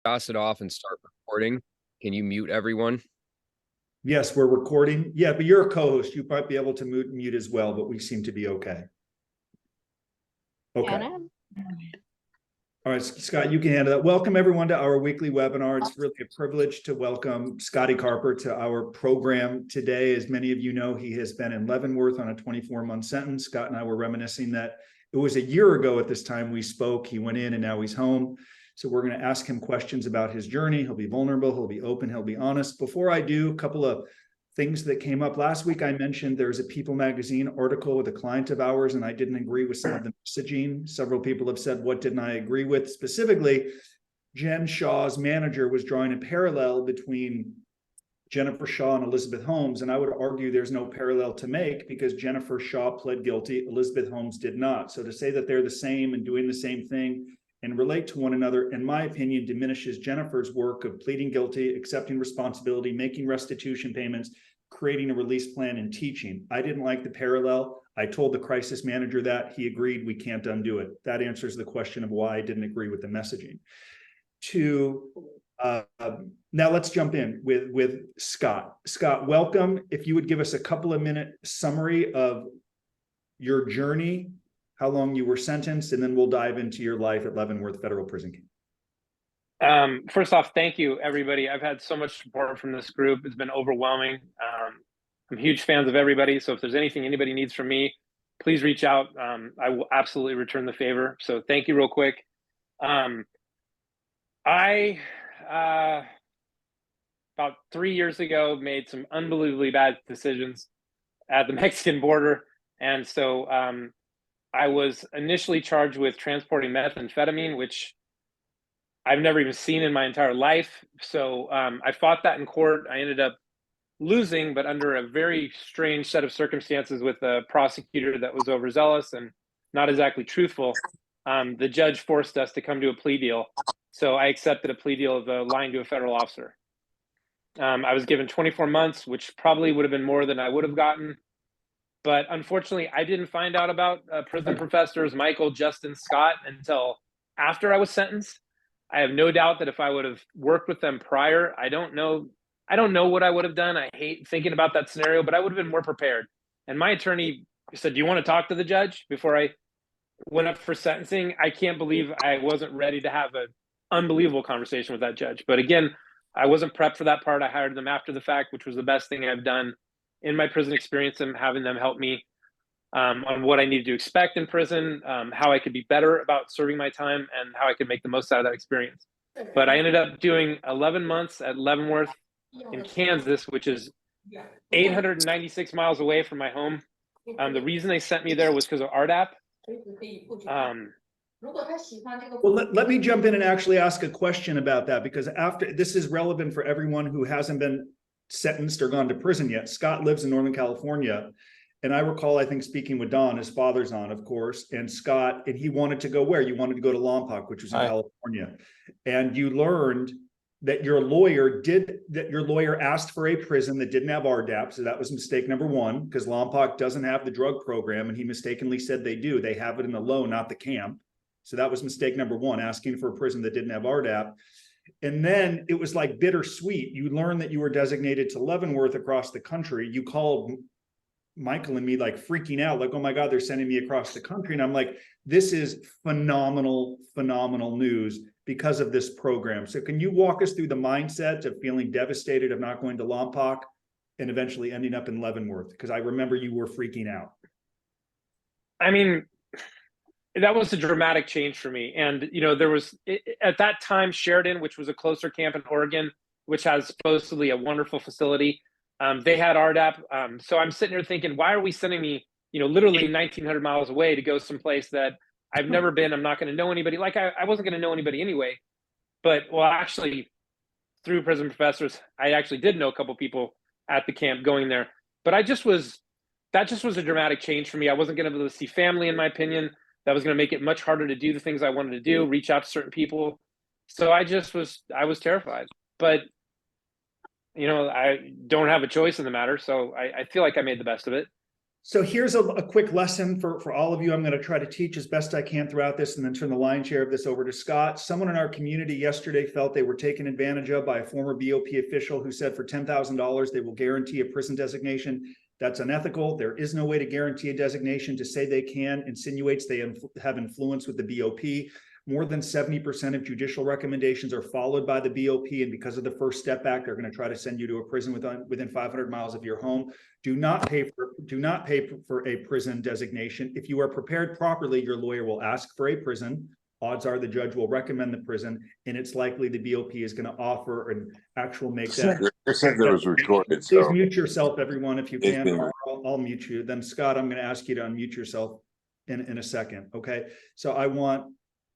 Pass it off and start recording. Can you mute everyone? Yes, we're recording. Yeah, but you're a co-host. You might be able to mute as well, but we seem to be okay. Okay. All right, Scott, you can handle that. Welcome everyone to our weekly webinar. It's really a privilege to welcome Scotty Carper to our program today. As many of you know, he has been in Leavenworth on a 24-month sentence. Scott and I were reminiscing that it was a year ago at this time we spoke. He went in and now he's home. So we're going to ask him questions about his journey. He'll be vulnerable, he'll be open, he'll be honest. Before I do, a couple of things that came up last week. I mentioned there's a People magazine article with a client of ours, and I didn't agree with some of the messaging. Several people have said, what didn't I agree with? Specifically, Jen Shaw's manager was drawing a parallel between Jennifer Shaw and Elizabeth Holmes, and I would argue there's no parallel to make because Jennifer Shaw pled guilty, Elizabeth Holmes did not. So to say that they're the same and doing the same thing and relate to one another, in my opinion, diminishes Jennifer's work of pleading guilty, accepting responsibility, making restitution payments, creating a release plan, and teaching. I didn't like the parallel. I told the crisis manager that. He agreed we can't undo it. That answers the question of why I didn't agree with the messaging. Now let's jump in with Scott. Scott, welcome. If you would give us a couple of minute summary of your journey, how long you were sentenced, and then we'll dive into your life at Leavenworth Federal Prison Camp. First off, thank you, everybody. I've had so much support from this group. It's been overwhelming. I'm huge fans of everybody. So if there's anything anybody needs from me, please reach out. I will absolutely return the favor. So thank you real quick. I, about 3 years ago, made some unbelievably bad decisions at the Mexican border. And so I was initially charged with transporting methamphetamine, which I've never even seen in my entire life. So I fought that in court. I ended up losing, but under a very strange set of circumstances with a prosecutor that was overzealous and not exactly truthful. The judge forced us to come to a plea deal. So I accepted a plea deal of lying to a federal officer. I was given 24 months, which probably would have been more than I would have gotten. But unfortunately, I didn't find out about prison professors Michael, Justin, Scott until after I was sentenced. I have no doubt that if I would have worked with them prior, I don't know what I would have done. I hate thinking about that scenario, but I would have been more prepared. And my attorney said, do you want to talk to the judge before I went up for sentencing? I can't believe I wasn't ready to have an unbelievable conversation with that judge. But again, I wasn't prepped for that part. I hired them after the fact, which was the best thing I've done in my prison experience, and having them help me on what I needed to expect in prison, how I could be better about serving my time, and how I could make the most out of that experience. But I ended up doing 11 months at Leavenworth in Kansas, which is 896 miles away from my home. The reason they sent me there was because of RDAP. Well, let me jump in and actually ask a question about that, because after this is relevant for everyone who hasn't been sentenced or gone to prison yet. Scott lives in Northern California. And I recall, I think, speaking with Don, his father's on, of course, and Scott, and he wanted to go where? You wanted to go to Lompoc, which was in California. And you learned that your lawyer asked for a prison that didn't have RDAP. So that was mistake number one, because Lompoc doesn't have the drug program. And he mistakenly said they do. They have it in the low, not the camp. So that was mistake number one, asking for a prison that didn't have RDAP. And then it was like bittersweet. You learned that you were designated to Leavenworth across the country. You called Michael and me like freaking out, like, oh my God, they're sending me across the country. And I'm like, this is phenomenal, phenomenal news because of this program. So can you walk us through the mindset of feeling devastated of not going to Lompoc and eventually ending up in Leavenworth? Because I remember you were freaking out. I mean, that was a dramatic change for me. And, you know, there was at that time, Sheridan, which was a closer camp in Oregon, which has supposedly a wonderful facility. They had RDAP. So I'm sitting here thinking, why are we sending me, you know, literally 1,900 miles away to go someplace that I've never been? I'm not going to know anybody. Like I wasn't going to know anybody anyway. But well, actually, through prison professors, I actually did know a couple people at the camp going there. But that just was a dramatic change for me. I wasn't going to be able to see family, in my opinion. That was going to make it much harder to do the things I wanted to do, reach out to certain people. So I was terrified. But you know, I don't have a choice in the matter. So I feel like I made the best of it. So here's a quick lesson for all of you. I'm going to try to teach as best I can throughout this and then turn the lion's share of this over to Scott. Someone in our community yesterday felt they were taken advantage of by a former BOP official who said for $10,000 they will guarantee a prison designation. That's unethical. There is no way to guarantee a designation. To say they can insinuates they have influence with the BOP. More than 70% of judicial recommendations are followed by the BOP, and because of the First Step Act, they're going to try to send you to a prison within 500 miles of your home. Do not pay for a prison designation. If you are prepared properly, your lawyer will ask for a prison. Odds are the judge will recommend the prison, and it's likely the BOP is going to offer an actual make that. I said that was recorded. Please So mute yourself, everyone, if you can. I'll mute you. Then Scott, I'm going to ask you to unmute yourself in a second. Okay. So I want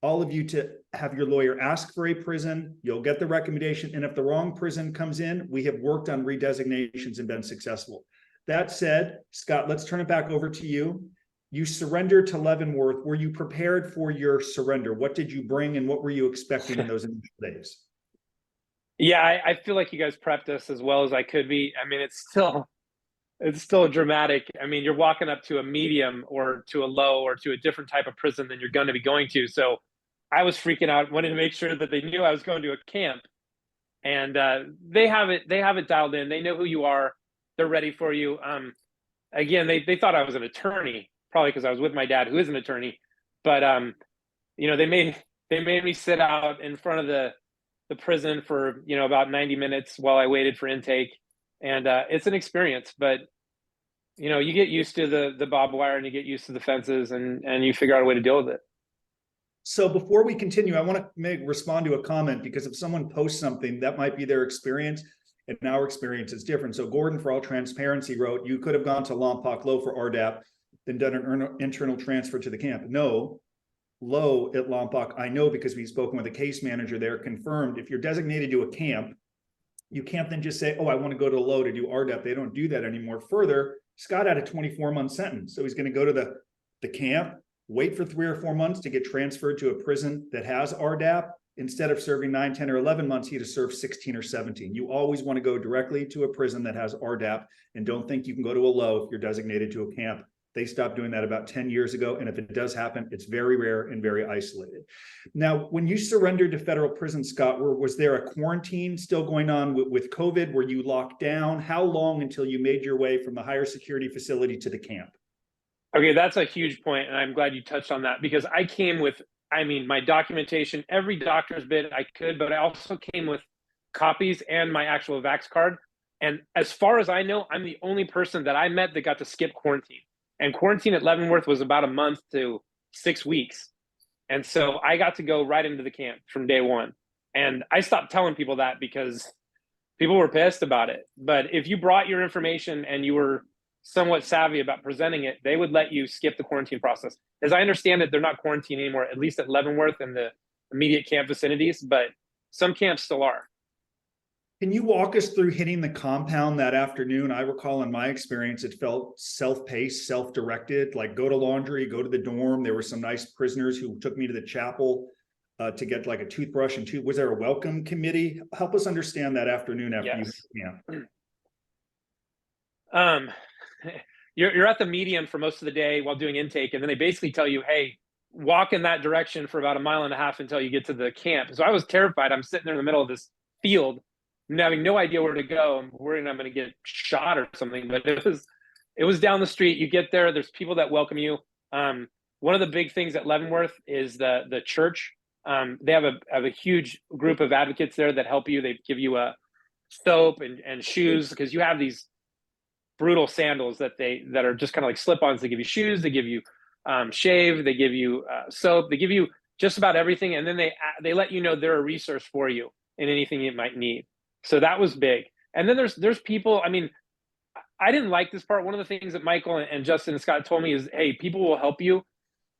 all of you to have your lawyer ask for a prison. You'll get the recommendation. And if the wrong prison comes in, we have worked on redesignations and been successful. That said, Scott, let's turn it back over to you. You surrendered to Leavenworth. Were you prepared for your surrender? What did you bring and what were you expecting in those initial days? Yeah, I feel like you guys prepped us as well as I could be. I mean, it's still dramatic. I mean, you're walking up to a medium or to a low or to a different type of prison than you're going to be going to. So I was freaking out, wanted to make sure that they knew I was going to a camp, and they have it dialed in. They know who you are. They're ready for you. Again, they thought I was an attorney, probably because I was with my dad, who is an attorney. But you know, they made me sit out in front of the prison for, you know, about 90 minutes while I waited for intake, and it's an experience. But you know, you get used to the barbed wire and you get used to the fences, and you figure out a way to deal with it. So before we continue, I want to respond to a comment, because if someone posts something, that might be their experience, and our experience is different. So Gordon, for all transparency, wrote, you could have gone to Lompoc Low for RDAP, then done an internal transfer to the camp. No, Low at Lompoc, I know because we've spoken with a case manager there, confirmed if you're designated to a camp, you can't then just say, oh, I want to go to Low to do RDAP. They don't do that anymore. Further, Scott had a 24-month sentence. So he's going to go to the camp, wait for 3 or 4 months to get transferred to a prison that has RDAP. Instead of serving 9, 10, or 11 months, he'd have served 16 or 17. You always want to go directly to a prison that has RDAP, and don't think you can go to a Low if you're designated to a camp. They stopped doing that about 10 years ago, and if it does happen, it's very rare and very isolated. Now, when you surrendered to federal prison, Scott, was there a quarantine still going on with COVID? Were you locked down? How long until you made your way from the higher security facility to the camp? Okay, that's a huge point, and I'm glad you touched on that, because I came with, I mean, my documentation, every doctor's bit I could, but I also came with copies and my actual vax card. And as far as I know, I'm the only person that I met that got to skip quarantine. And quarantine at Leavenworth was about a month to 6 weeks. And so I got to go right into the camp from day one. And I stopped telling people that because people were pissed about it. But if you brought your information and you were somewhat savvy about presenting it, they would let you skip the quarantine process. As I understand it, they're not quarantined anymore, at least at Leavenworth and the immediate camp vicinities, but some camps still are. Can you walk us through hitting the compound that afternoon? I recall in my experience, it felt self-paced, self-directed, like go to laundry, go to the dorm. There were some nice prisoners who took me to the chapel to get like a toothbrush and was there a welcome committee? Help us understand that afternoon after you hit the camp. You're at the median for most of the day while doing intake, and then they basically tell you, hey, walk in that direction for about 1.5 miles until you get to the camp. So I was terrified. I'm sitting there in the middle of this field, having no idea where to go. I'm worried I'm going to get shot or something, but it was down the street. You get there, there's people that welcome you. One of the big things at Leavenworth is the church. They have a huge group of advocates there that help you. They give you a soap and shoes, because you have these brutal sandals that are just kind of like slip-ons. They give you shoes, they give you shave, they give you soap, they give you just about everything, and then they let you know they're a resource for you in anything you might need. So that was big. And then there's people. I mean, I didn't like this part. One of the things that Michael and Justin and Scott told me is, hey, people will help you.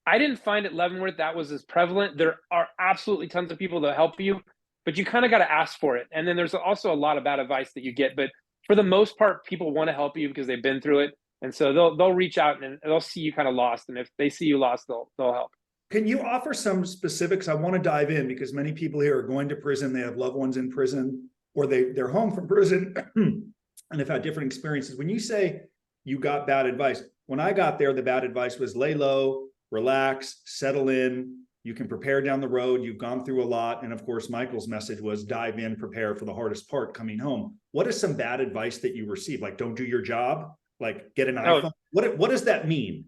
I didn't find at Leavenworth that was as prevalent. There are absolutely tons of people that help you, but you kind of got to ask for it. And then there's also a lot of bad advice that you get, but for the most part, people want to help you because they've been through it. And so they'll reach out and they'll see you kind of lost. And if they see you lost, they'll help. Can you offer some specifics? I want to dive in because many people here are going to prison. They have loved ones in prison, or they're home from prison and have had different experiences. When you say you got bad advice, When I got there, the bad advice was lay low, relax, settle in. You can prepare down the road. You've gone through a lot. And of course, Michael's message was dive in, prepare for the hardest part coming home. What is some bad advice that you received? Like, don't do your job, like get an iPhone. What does that mean?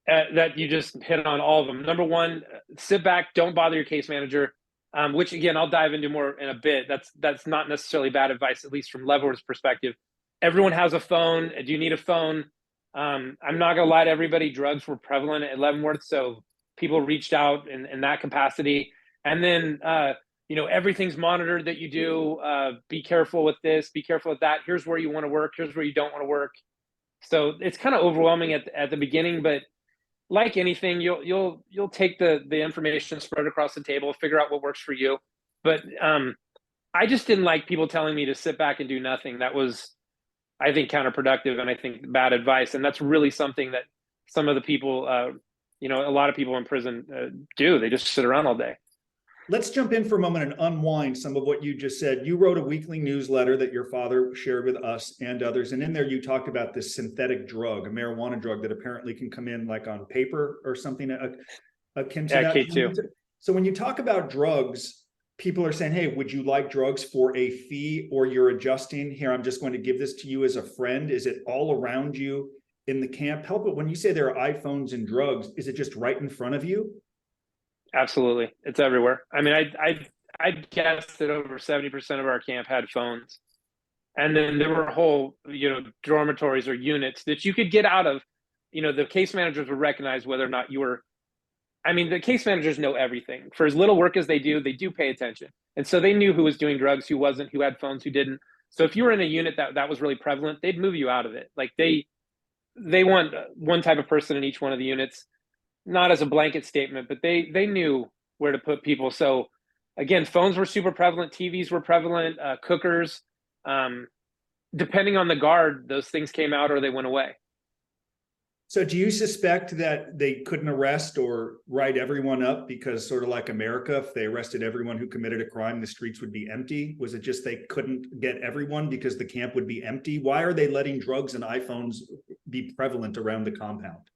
That you just hit on all of them. Number one, sit back, don't bother your case manager, which again, I'll dive into more in a bit. That's not necessarily bad advice, at least from Leavenworth's perspective. Everyone has a phone. Do you need a phone? I'm not going to lie to everybody. Drugs were prevalent at Leavenworth, so people reached out in that capacity. And then, everything's monitored that you do. Be careful with this, be careful with that. Here's where you want to work. Here's where you don't want to work. So it's kind of overwhelming at the beginning, but like anything, you'll take the information, spread it across the table, figure out what works for you. But I just didn't like people telling me to sit back and do nothing. That was, I think, counterproductive, and I think bad advice. And that's really something that some of the people, a lot of people in prison do. They just sit around all day. Let's jump in for a moment and unwind some of what you just said. You wrote a weekly newsletter that your father shared with us and others. And in there, you talked about this synthetic drug, a marijuana drug that apparently can come in like on paper or something akin to that. K2. So when you talk about drugs, people are saying, hey, would you like drugs for a fee, or you're adjusting here? I'm just going to give this to you as a friend. Is it all around you in the camp? Help it. When you say there are iPhones and drugs, is it just right in front of you? Absolutely. It's everywhere. I mean, I guessed that over 70% of our camp had phones. And then there were whole, dormitories or units that you could get out of. The case managers would recognize whether or not you were. I mean, the case managers know everything. For as little work as they do pay attention. And so they knew who was doing drugs, who wasn't, who had phones, who didn't. So if you were in a unit that was really prevalent, they'd move you out of it. Like they want one type of person in each one of the units. Not as a blanket statement, but they knew where to put people. So again, phones were super prevalent, TVs were prevalent, cookers. Depending on the guard, those things came out or they went away. So do you suspect that they couldn't arrest or write everyone up because, sort of like America, if they arrested everyone who committed a crime, the streets would be empty? Was it just they couldn't get everyone because the camp would be empty? Why are they letting drugs and iPhones be prevalent around the compound?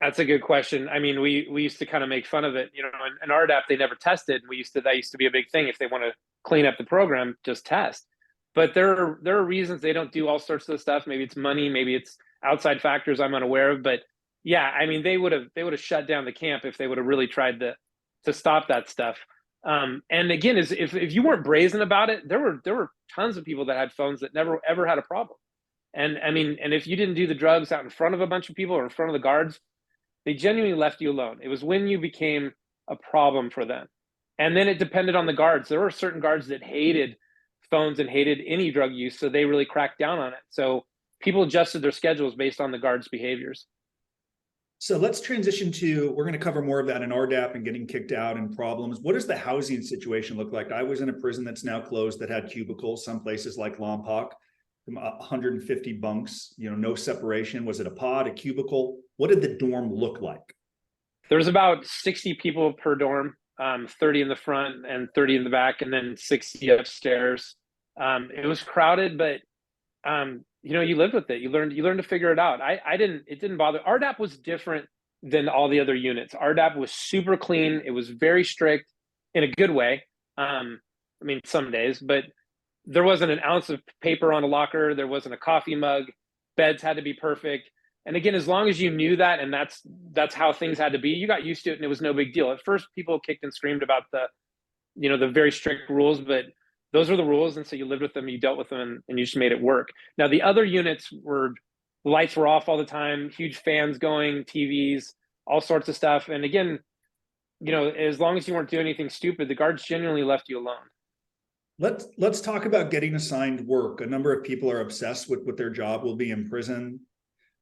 That's a good question. I mean, we used to kind of make fun of it, in RDAP, they never tested. That used to be a big thing. If they want to clean up the program, just test. But there are reasons they don't do all sorts of stuff. Maybe it's money, maybe it's outside factors I'm unaware of. But yeah, I mean, they would have shut down the camp if they would have really tried to stop that stuff. And again, if you weren't brazen about it, there were tons of people that had phones that never ever had a problem. And I mean, and if you didn't do the drugs out in front of a bunch of people or in front of the guards, they genuinely left you alone. It was when you became a problem for them. And then it depended on the guards. There were certain guards that hated phones and hated any drug use, so they really cracked down on it. So people adjusted their schedules based on the guards' behaviors. So let's transition to, we're going to cover more of that in RDAP and getting kicked out and problems. What does the housing situation look like? I was in a prison that's now closed that had cubicles, some places like Lompoc, 150 bunks, no separation. Was it a pod, a cubicle? What did the dorm look like? There was about 60 people per dorm, 30 in the front and 30 in the back, and then 60 upstairs. It was crowded, but you lived with it. You learned to figure it out. It didn't bother. RDAP was different than all the other units. RDAP was super clean. It was very strict in a good way. I mean, some days, but there wasn't an ounce of paper on a locker. There wasn't a coffee mug. Beds had to be perfect. And again, as long as you knew that, and that's how things had to be, you got used to it and it was no big deal. At first, people kicked and screamed about the very strict rules, but those are the rules. And so you lived with them, you dealt with them, and you just made it work. Now, the other units the lights were off all the time, huge fans going, TVs, all sorts of stuff. And again, as long as you weren't doing anything stupid, the guards genuinely left you alone. Let's talk about getting assigned work. A number of people are obsessed with what their job will be in prison.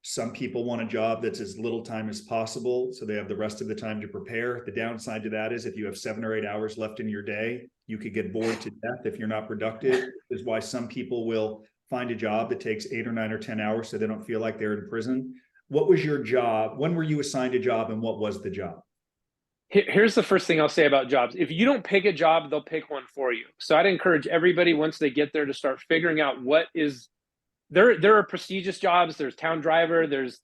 Some people want a job that's as little time as possible, so they have the rest of the time to prepare. The downside to that is if you have 7 or 8 hours left in your day, you could get bored to death if you're not productive. Is why some people will find a job that takes 8 or 9 or 10 hours so they don't feel like they're in prison. What was your job? When were you assigned a job, and what was the job? Here's the first thing I'll say about jobs. If you don't pick a job, they'll pick one for you. So I'd encourage everybody, once they get there, to start figuring out what is there are prestigious jobs. There's town driver, there's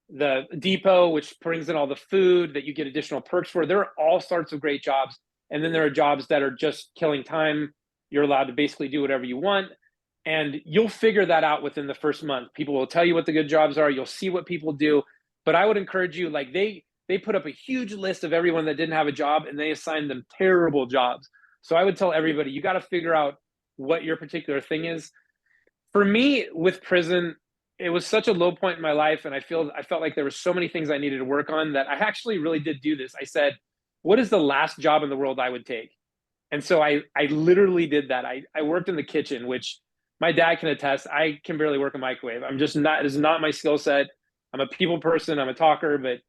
the depot, which brings in all the food that you get additional perks for. There are all sorts of great jobs. And then there are jobs that are just killing time. You're allowed to basically do whatever you want. And you'll figure that out within the first month. People will tell you what the good jobs are. You'll see what people do. But I would encourage you, like they put up a huge list of everyone that didn't have a job and they assigned them terrible jobs. So I would tell everybody, you got to figure out what your particular thing is. For me, with prison, it was such a low point in my life, and I felt like there were so many things I needed to work on that I actually really did do this. I said, what is the last job in the world I would take? And so I literally did that. I worked in the kitchen, which my dad can attest. I can barely work a microwave. I'm just not, it's not my skill set. I'm a people person, I'm a talker, but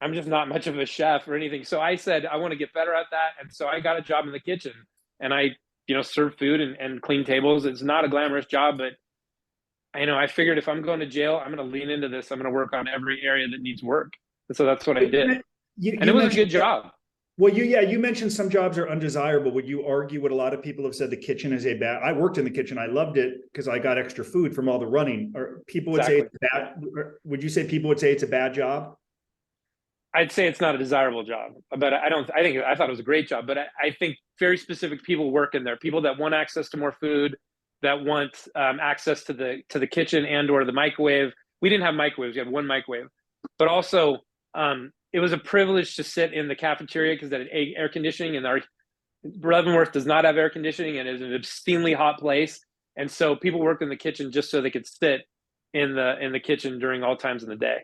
I'm just not much of a chef or anything. So I said, I want to get better at that. And so I got a job in the kitchen, and I, serve food and clean tables. It's not a glamorous job, but I figured if I'm going to jail, I'm going to lean into this. I'm going to work on every area that needs work. And so that's what I did. And it was a good job. Well, you mentioned some jobs are undesirable. Would you argue what a lot of people have said, the kitchen is I worked in the kitchen. I loved it because I got extra food from all the running. Or people would say it's bad. Would you say people would say it's a bad job? I'd say it's not a desirable job, but I thought it was a great job, but I think very specific people work in there. People that want access to more food, that want access to the kitchen and or the microwave. We didn't have microwaves. We had one microwave, but also it was a privilege to sit in the cafeteria because that had air conditioning, and our Leavenworth does not have air conditioning and is an obscenely hot place. And so people worked in the kitchen just so they could sit in the kitchen during all times in the day.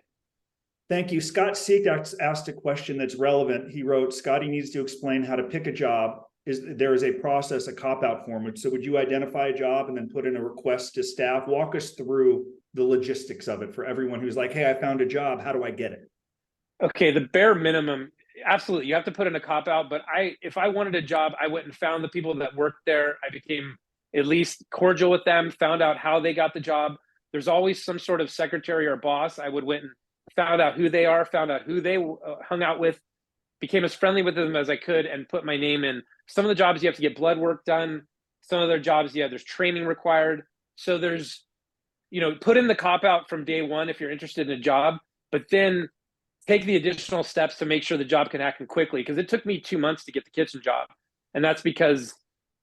Thank you. Scott Seek asked a question that's relevant. He wrote, Scotty needs to explain how to pick a job. There is a process, a cop-out form. So would you identify a job and then put in a request to staff? Walk us through the logistics of it for everyone who's like, hey, I found a job. How do I get it? Okay, the bare minimum, absolutely. You have to put in a cop-out, but if I wanted a job, I went and found the people that worked there. I became at least cordial with them, found out how they got the job. There's always some sort of secretary or boss. I went and found out who they are, found out who they hung out with, became as friendly with them as I could, and put my name in. Some of the jobs you have to get blood work done. Some of their jobs, there's training required. So there's, put in the cop out from day one if you're interested in a job, but then take the additional steps to make sure the job can happen quickly. Because it took me 2 months to get the kitchen job. And that's because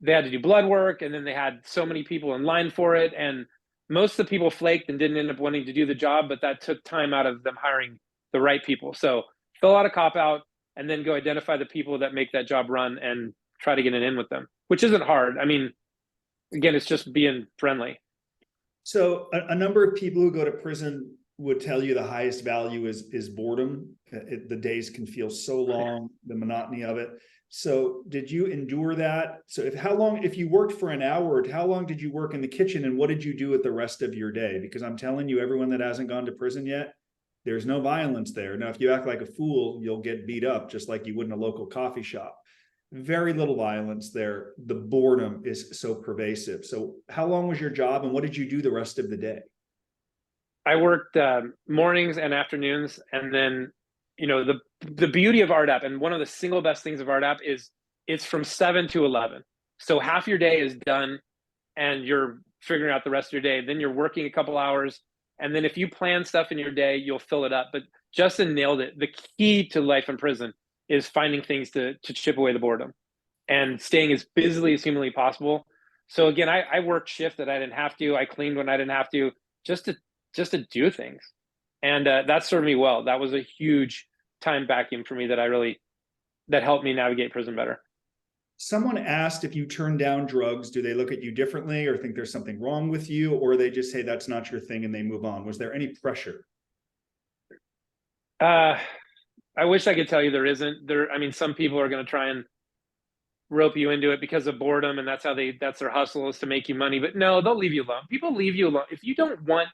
they had to do blood work, and then they had so many people in line for it. And most of the people flaked and didn't end up wanting to do the job, but that took time out of them hiring the right people. So fill out a cop out and then go identify the people that make that job run and try to get it in with them, which isn't hard. I mean, again, it's just being friendly. So a number of people who go to prison would tell you the highest value is boredom. The days can feel so long, the monotony of it. So did you endure that? So if you worked for an hour, how long did you work in the kitchen, and what did you do with the rest of your day? Because I'm telling you, everyone that hasn't gone to prison yet, there's no violence there. Now, if you act like a fool, you'll get beat up just like you would in a local coffee shop. Very little violence there. The boredom is so pervasive. So how long was your job, and what did you do the rest of the day? I worked mornings and afternoons, and then the beauty of RDAP, and one of the single best things of RDAP, is it's from 7 to 11. So half your day is done and you're figuring out the rest of your day. Then you're working a couple hours. And then if you plan stuff in your day, you'll fill it up. But Justin nailed it. The key to life in prison is finding things to chip away the boredom and staying as busily as humanly possible. So again, I worked shift that I didn't have to. I cleaned when I didn't have to, just to do things. And that served me well. That was a huge time vacuum for me that helped me navigate prison better. Someone asked, if you turn down drugs, do they look at you differently or think there's something wrong with you, or they just say that's not your thing and they move on? Was there any pressure? I wish I could tell you there isn't. Some people are going to try and rope you into it because of boredom, and that's their hustle, is to make you money. But no, they'll leave you alone. People leave you alone. If you don't want,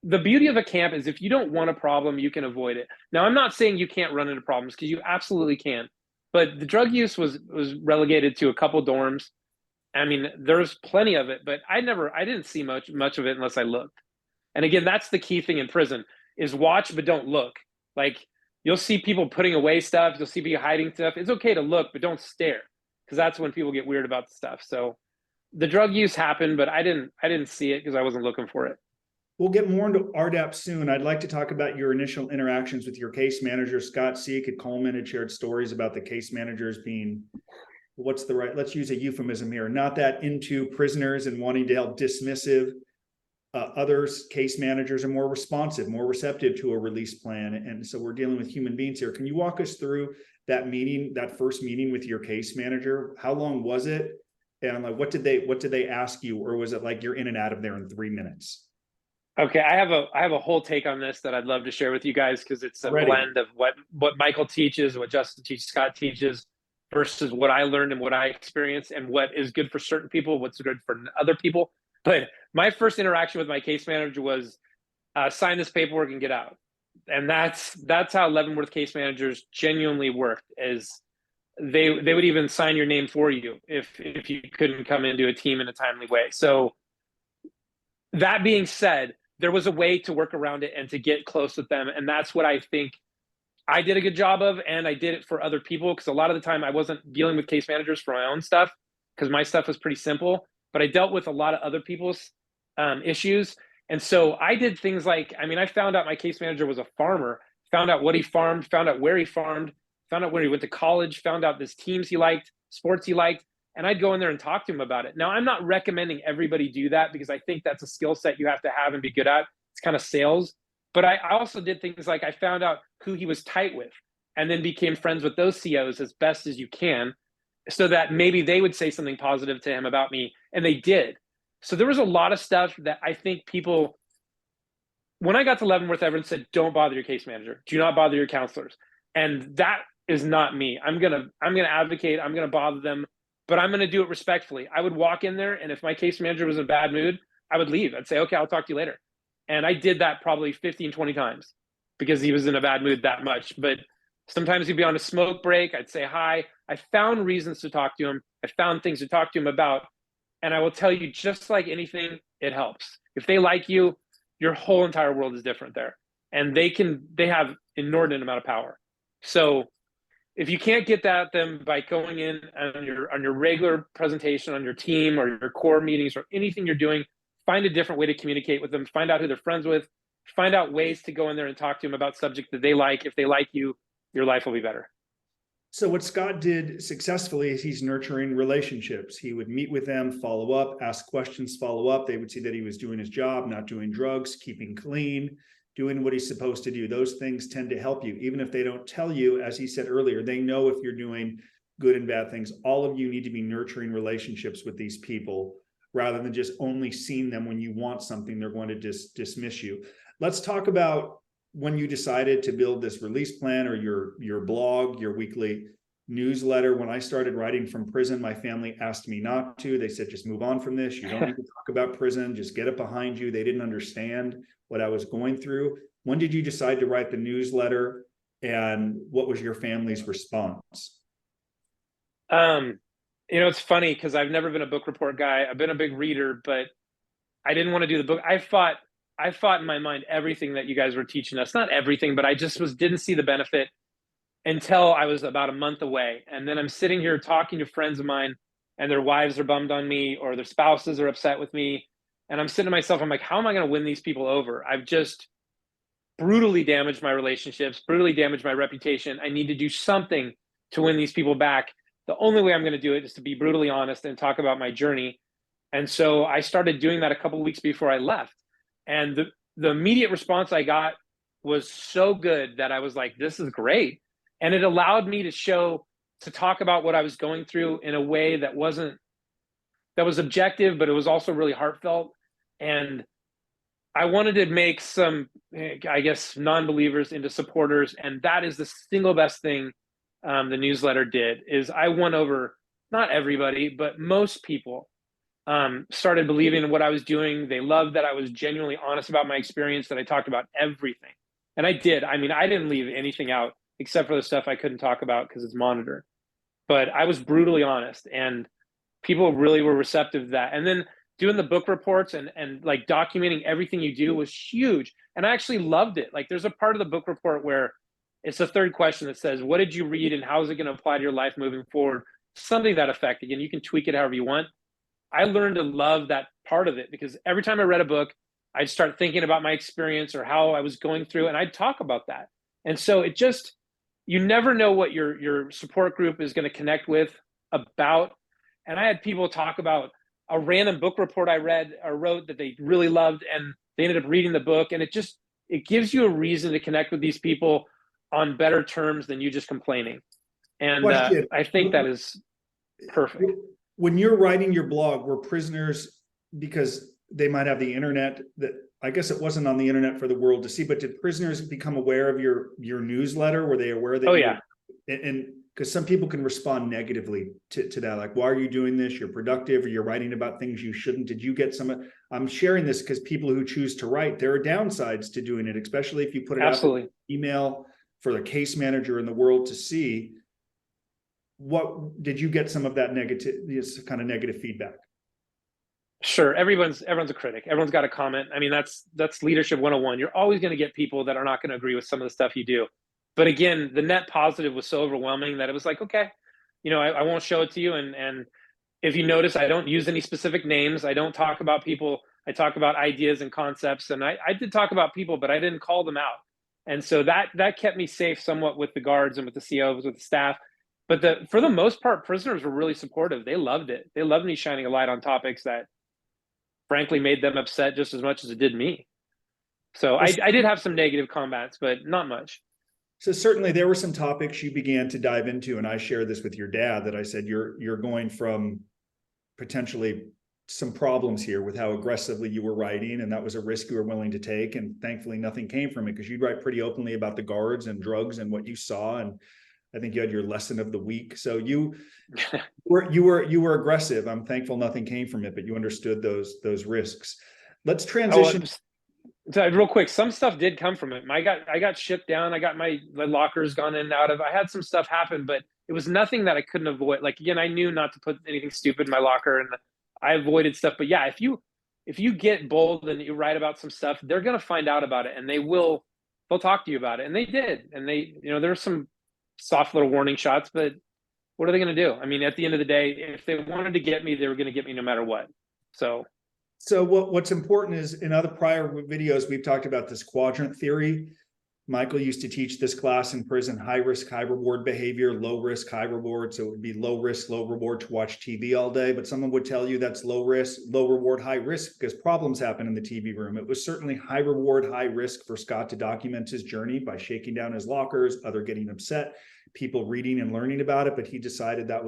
the beauty of a camp is if you don't want a problem, you can avoid it. Now, I'm not saying you can't run into problems, because you absolutely can. But the drug use was relegated to a couple dorms. I mean, there's plenty of it, but I didn't see much of it unless I looked. And again, that's the key thing in prison, is watch, but don't look. Like, you'll see people putting away stuff. You'll see people hiding stuff. It's okay to look, but don't stare, because that's when people get weird about the stuff. So the drug use happened, but I didn't see it because I wasn't looking for it. We'll get more into RDAP soon. I'd like to talk about your initial interactions with your case manager. Scott Seek at Coleman had shared stories about the case managers being, let's use a euphemism here, not that into prisoners and wanting to help dismissive. Others, case managers, are more responsive, more receptive to a release plan. And so we're dealing with human beings here. Can you walk us through that meeting, that first meeting with your case manager? How long was it? And like, what did they ask you? Or was it like you're in and out of there in 3 minutes? Okay, I have a whole take on this that I'd love to share with you guys, because it's a blend of what Michael teaches, what Justin teaches, Scott teaches, versus what I learned and what I experienced, and what is good for certain people, what's good for other people. But my first interaction with my case manager was sign this paperwork and get out. And that's how Leavenworth case managers genuinely worked, is they would even sign your name for you if you couldn't come into a team in a timely way. So that being said, there was a way to work around it and to get close with them. And that's what I think I did a good job of. And I did it for other people, because a lot of the time I wasn't dealing with case managers for my own stuff, because my stuff was pretty simple, but I dealt with a lot of other people's issues. And so I did things like, I mean, I found out my case manager was a farmer, found out what he farmed, found out where he farmed, found out where he went to college, found out his teams he liked, sports he liked. And I'd go in there and talk to him about it. Now, I'm not recommending everybody do that, because I think that's a skill set you have to have and be good at. It's kind of sales. But I also did things like I found out who he was tight with, and then became friends with those COs as best as you can, so that maybe they would say something positive to him about me. And they did. So there was a lot of stuff that I think people, when I got to Leavenworth, everyone said, don't bother your case manager. Do not bother your counselors. And that is not me. I'm gonna advocate. I'm gonna bother them, but I'm going to do it respectfully. I would walk in there, and if my case manager was in a bad mood, I would leave. I'd say, okay, I'll talk to you later. And I did that probably 15, 20 times, because he was in a bad mood that much. But sometimes he'd be on a smoke break. I'd say hi. I found reasons to talk to him. I found things to talk to him about. And I will tell you, just like anything, it helps. If they like you, your whole entire world is different there. And they have inordinate amount of power. So if you can't get that them by going in on your regular presentation on your team or your core meetings or anything you're doing, find a different way to communicate with them, find out who they're friends with, find out ways to go in there and talk to them about subject that they like. If they like you, your life will be better. So what Scott did successfully is he's nurturing relationships. He would meet with them, follow up, ask questions, follow up. They would see that he was doing his job, not doing drugs, keeping clean, doing what he's supposed to do. Those things tend to help you. Even if they don't tell you, as he said earlier, they know if you're doing good and bad things. All of you need to be nurturing relationships with these people, rather than just only seeing them when you want something, they're going to dismiss you. Let's talk about when you decided to build this release plan, or your blog, your weekly newsletter. When I started writing from prison, my family asked me not to. They said, just move on from this. You don't need to talk about prison. Just get it behind you. They didn't understand what I was going through. When did you decide to write the newsletter, and what was your family's response? It's funny, because I've never been a book report guy. I've been a big reader, but I didn't want to do the book. I fought in my mind everything that you guys were teaching us. Not everything, but I just didn't see the benefit until I was about a month away. And then I'm sitting here talking to friends of mine, and their wives are bummed on me, or their spouses are upset with me. And I'm saying to myself, I'm like, how am I going to win these people over? I've just brutally damaged my relationships, brutally damaged my reputation. I need to do something to win these people back. The only way I'm going to do it is to be brutally honest and talk about my journey. And so I started doing that a couple of weeks before I left. And the immediate response I got was so good that I was like, this is great. And it allowed me to talk about what I was going through in a way that was objective, but it was also really heartfelt. And I wanted to make some, I guess, non-believers into supporters. And that is the single best thing the newsletter did, is I won over, not everybody, but most people started believing in what I was doing. They loved that I was genuinely honest about my experience, that I talked about everything. And I did. I mean, I didn't leave anything out except for the stuff I couldn't talk about because it's monitored. But I was brutally honest, and people really were receptive to that. And then doing the book reports and like documenting everything you do was huge. And I actually loved it. Like, there's a part of the book report where it's the third question that says, what did you read and how is it going to apply to your life moving forward? Something to that effect. Again, you can tweak it however you want. I learned to love that part of it, because every time I read a book, I'd start thinking about my experience or how I was going through, and I'd talk about that. And so it just, you never know what your support group is going to connect with about. And I had people talk about a random book report I read or wrote that they really loved, and they ended up reading the book, and it gives you a reason to connect with these people on better terms than you just complaining. And I think that is perfect. When you're writing your blog, were prisoners, because they might have the internet, that I guess it wasn't on the internet for the world to see, but did prisoners become aware of your newsletter? Were they aware that? Oh, yeah. And because some people can respond negatively to that, like, why are you doing this? You're productive, or you're writing about things you shouldn't. Did you get some? I'm sharing this because people who choose to write, there are downsides to doing it, especially if you put it Absolutely. out email for the case manager in the world to see. What did you get some of that negative, this kind of negative feedback? Sure. Everyone's a critic. Everyone's got a comment. I mean, that's leadership 101. You're always going to get people that are not going to agree with some of the stuff you do. But again, the net positive was so overwhelming that it was like, okay, I won't show it to you. And if you notice, I don't use any specific names. I don't talk about people. I talk about ideas and concepts. And I did talk about people, but I didn't call them out. And so that kept me safe somewhat with the guards and with the COs, with the staff. But for the most part, prisoners were really supportive. They loved it. They loved me shining a light on topics that frankly made them upset just as much as it did me. So I did have some negative comments, but not much. So certainly there were some topics you began to dive into, and I shared this with your dad, that I said, you're going from potentially some problems here with how aggressively you were writing, and that was a risk you were willing to take. And thankfully nothing came from it, because you'd write pretty openly about the guards and drugs and what you saw. And I think you had your lesson of the week. So you were aggressive. I'm thankful nothing came from it, but you understood those risks. Let's transition. So real quick, some stuff did come from it. I got shipped down. I got my lockers gone in and out of. I had some stuff happen, but it was nothing that I couldn't avoid. Like, again, I knew not to put anything stupid in my locker, and I avoided stuff. But yeah, if you get bold and you write about some stuff, they're gonna find out about it, and they'll talk to you about it. And they did. And there's some soft little warning shots, but what are they going to do? I mean, at the end of the day, if they wanted to get me, they were going to get me no matter what. So what's important is, in other prior videos, we've talked about this quadrant theory. Michael used to teach this class in prison: high risk, high reward behavior, low risk, high reward. So it would be low risk, low reward to watch TV all day. But someone would tell you that's low risk, low reward, high risk, because problems happen in the TV room. It was certainly high reward, high risk for Scott to document his journey by shaking down his lockers, other getting upset, people reading and learning about it. But he decided that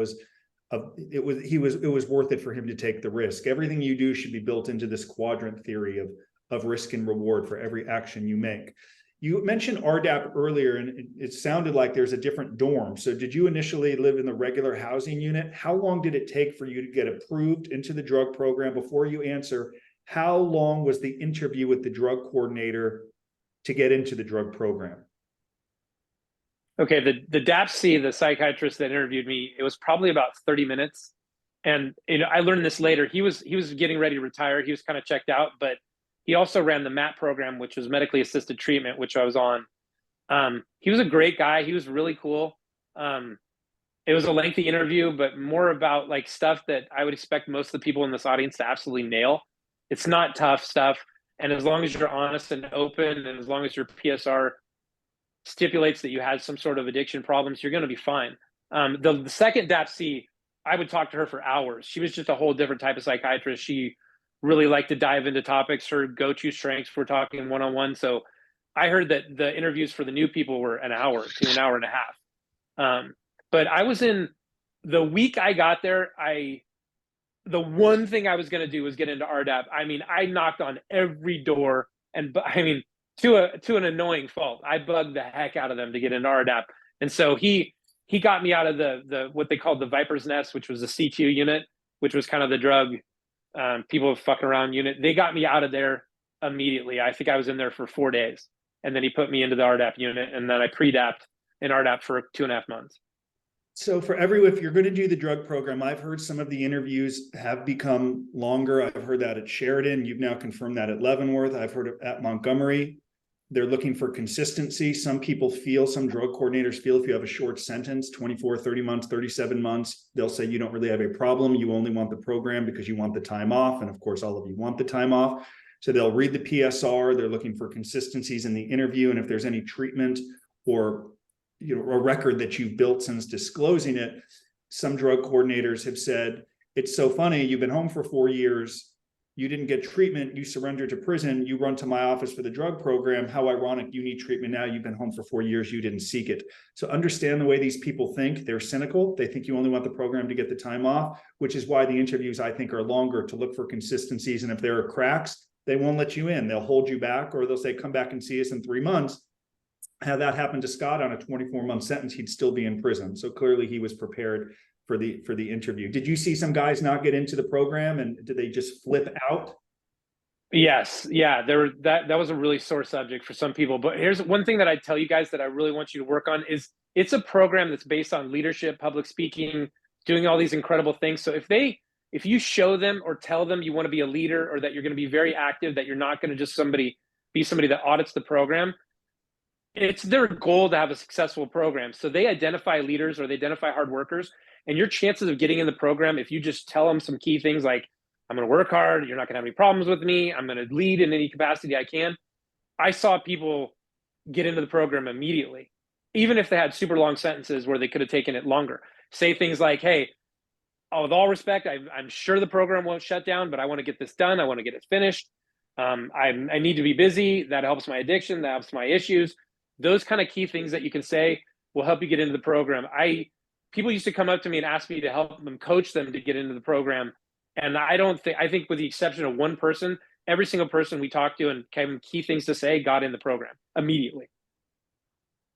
it was worth it for him to take the risk. Everything you do should be built into this quadrant theory of risk and reward for every action you make. You mentioned RDAP earlier, and it sounded like there's a different dorm. So did you initially live in the regular housing unit? How long did it take for you to get approved into the drug program? Before you answer, how long was the interview with the drug coordinator to get into the drug program? Okay, the DAPC, the psychiatrist that interviewed me, it was probably about 30 minutes. And I learned this later. He was getting ready to retire. He was kind of checked out, but he also ran the MAT program, which was medically assisted treatment, which I was on. He was a great guy. He was really cool. It was a lengthy interview, but more about like stuff that I would expect most of the people in this audience to absolutely nail. It's not tough stuff. And as long as you're honest and open, and as long as your PSR stipulates that you had some sort of addiction problems, you're going to be fine. The second DAPC, I would talk to her for hours. She was just a whole different type of psychiatrist. She really liked to dive into topics. Her go-to strengths were talking one-on-one. So I heard that the interviews for the new people were an hour to an hour and a half. But I was in the week I got there, the one thing I was going to do was get into RDAP. I mean, I knocked on every door, and I mean, to an annoying fault. I bugged the heck out of them to get into RDAP. And so he got me out of the what they called the Viper's Nest, which was the C2 unit, which was kind of the drug people fucking around unit. They got me out of there immediately. I think I was in there for 4 days. And then he put me into the RDAP unit, and then I pre-DAP'd in RDAP for 2.5 months. So if you're going to do the drug program, I've heard some of the interviews have become longer. I've heard that at Sheridan. You've now confirmed that at Leavenworth. I've heard it at Montgomery. They're looking for consistency. Some drug coordinators feel if you have a short sentence, 24, 30 months, 37 months, they'll say you don't really have a problem. You only want the program because you want the time off. And of course, all of you want the time off. So they'll read the PSR. They're looking for consistencies in the interview. And if there's any treatment or a record that you've built since disclosing it, some drug coordinators have said, it's so funny, you've been home for 4 years, you didn't get treatment, you surrendered to prison, you run to my office for the drug program. How ironic, you need treatment now, you've been home for 4 years, you didn't seek it. So understand the way these people think. They're cynical. They think you only want the program to get the time off, which is why the interviews, I think, are longer, to look for consistencies. And if there are cracks, they won't let you in. They'll hold you back, or they'll say, come back and see us in 3 months. Had that happened to Scott on a 24-month sentence, he'd still be in prison. So clearly he was prepared for the interview. Did you see some guys not get into the program, and did they just flip out? Yes. Yeah. That was a really sore subject for some people. But here's one thing that I tell you guys that I really want you to work on is it's a program that's based on leadership, public speaking, doing all these incredible things. So if you show them or tell them you want to be a leader, or that you're going to be very active, that you're not going to just be somebody that audits the program, it's their goal to have a successful program. So they identify leaders, or they identify hard workers, and your chances of getting in the program, if you just tell them some key things like, I'm going to work hard, you're not going to have any problems with me, I'm going to lead in any capacity I can. I saw people get into the program immediately, even if they had super long sentences where they could have taken it longer. Say things like, hey, with all respect, I'm sure the program won't shut down, but I want to get this done. I want to get it finished. I need to be busy. That helps my addiction. That helps my issues. Those kind of key things that you can say will help you get into the program. People used to come up to me and ask me to help them coach them to get into the program. And I think with the exception of one person, every single person we talked to and gave them key things to say got in the program immediately.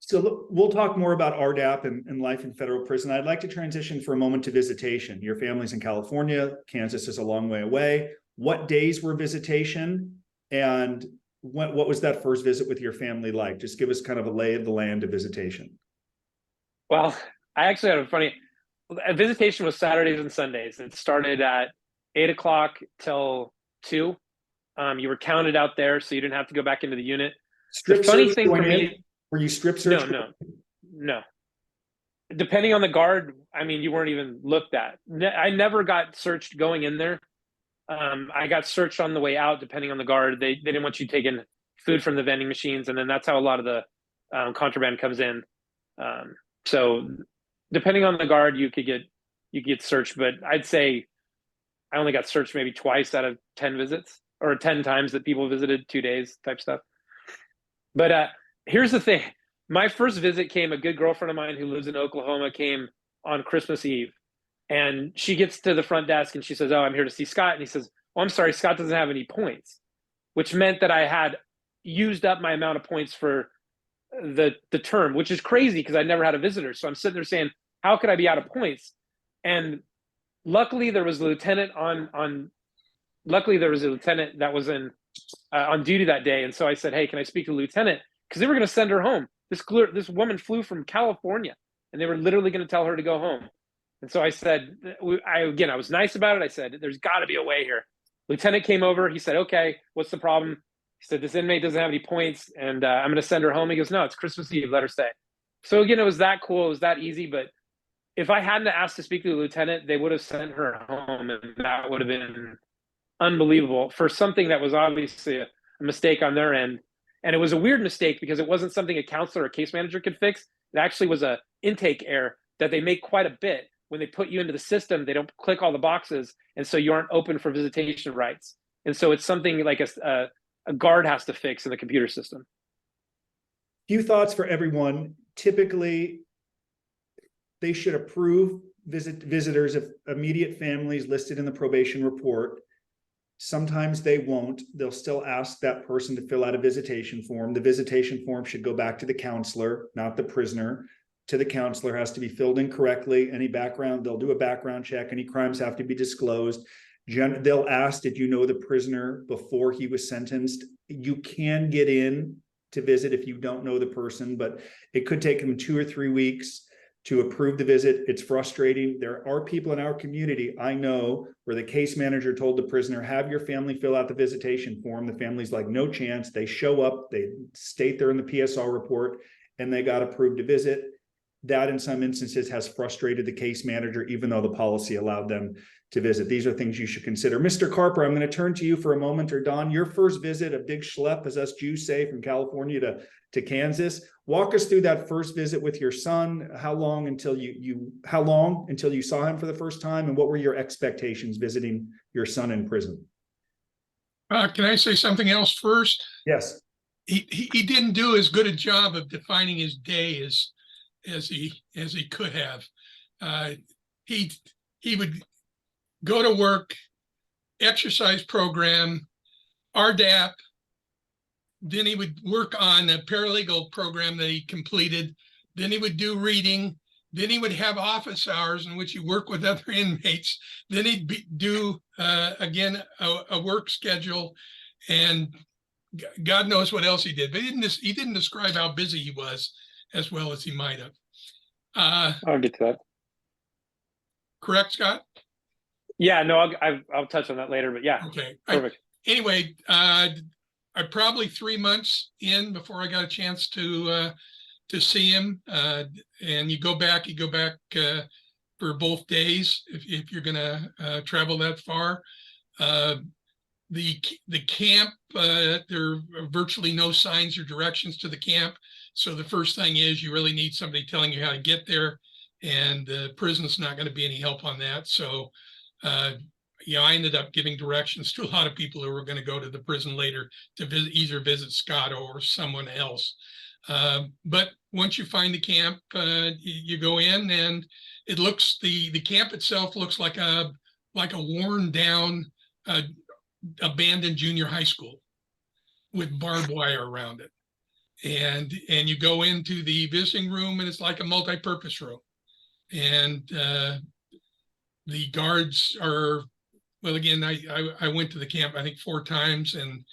So we'll talk more about RDAP and life in federal prison. I'd like to transition for a moment to visitation. Your family's in California. Kansas is a long way away. What days were visitation, and what was that first visit with your family like? Just give us kind of a lay of the land of visitation. Well, I actually had a visitation was Saturdays and Sundays. It started at 8 o'clock till 2. You were counted out there, so you didn't have to go back into the unit. Strip the funny search thing for me, were you strip searched? no. Depending on the guard, I mean, you weren't even looked at. I never got searched going in there. I got searched on the way out, depending on the guard. They didn't want you taking food from the vending machines, and then that's how a lot of the contraband comes in. So depending on the guard, you get searched, but I'd say I only got searched maybe twice out of 10 visits, or 10 times that people visited, 2 days type stuff. But here's the thing. My first visit a good girlfriend of mine who lives in Oklahoma came on Christmas Eve, and she gets to the front desk and she says, oh, I'm here to see Scott. And he says, oh, I'm sorry, Scott doesn't have any points, which meant that I had used up my amount of points for the term, which is crazy because I never had a visitor. So I'm sitting there saying, how could I be out of points? And luckily there was a lieutenant luckily there was a lieutenant that was on duty that day. And so I said, hey, can I speak to the lieutenant? Because they were going to send her home. This woman flew from California, and they were literally going to tell her to go home. And so I said, I was nice about it. I said, there's got to be a way here. Lieutenant came over. He said, okay, what's the problem? He said, this inmate doesn't have any points, and I'm going to send her home. He goes, no, it's Christmas Eve. Let her stay. So again, it was that cool. It was that easy. But if I hadn't asked to speak to the lieutenant, they would have sent her home, and that would have been unbelievable for something that was obviously a mistake on their end. And it was a weird mistake because it wasn't something a counselor or case manager could fix. It actually was a intake error that they make quite a bit. When they put you into the system, they don't click all the boxes, and so you aren't open for visitation rights. And so it's something like a guard has to fix in the computer system. Few thoughts for everyone. Typically, they should approve visitors of immediate families listed in the probation report. Sometimes they won't. They'll still ask that person to fill out a visitation form. The visitation form should go back to the counselor, not the prisoner. To the counselor, has to be filled in correctly. Any background, they'll do a background check. Any crimes have to be disclosed. They'll ask, did you know the prisoner before he was sentenced? You can get in to visit if you don't know the person, but it could take them 2 or 3 weeks to approve the visit. It's frustrating. There are people in our community, I know, where the case manager told the prisoner, have your family fill out the visitation form. The family's like, no chance. They show up, they state they're in the PSR report, and they got approved to visit. that in some instances has frustrated the case manager, even though the policy allowed them to visit. These are things you should consider. Mr. Carper, I'm going to turn to you for a moment, or Don, your first visit, a big schlep, as us Jews say, from California to Kansas. Walk us through that first visit with your son. How long until you saw him for the first time, and what were your expectations visiting your son in prison? Can I say something else first? Yes. He didn't do as good a job of defining his day as he could have. He would go to work, exercise program, RDAP. Then he would work on a paralegal program that he completed. Then he would do reading. Then he would have office hours in which he work with other inmates. Then he'd do again a work schedule, and God knows what else he did. But he didn't describe how busy he was as well as he might have. I'll get to that. Correct, Scott? Yeah, no, I'll touch on that later, but yeah. Okay. Perfect. Anyway, I probably 3 months in before I got a chance to see him. And you go back for both days if you're gonna travel that far. The camp, there are virtually no signs or directions to the camp. So the first thing is you really need somebody telling you how to get there, and the prison's not going to be any help on that. So, I ended up giving directions to a lot of people who were going to go to the prison later to either visit Scott or someone else. But once you find the camp, you go in, and it looks, the camp itself looks like a worn down, abandoned junior high school with barbed wire around it. And you go into the visiting room, and it's like a multi-purpose room. And the guards are, well, again, I went to the camp, I think 4 times, and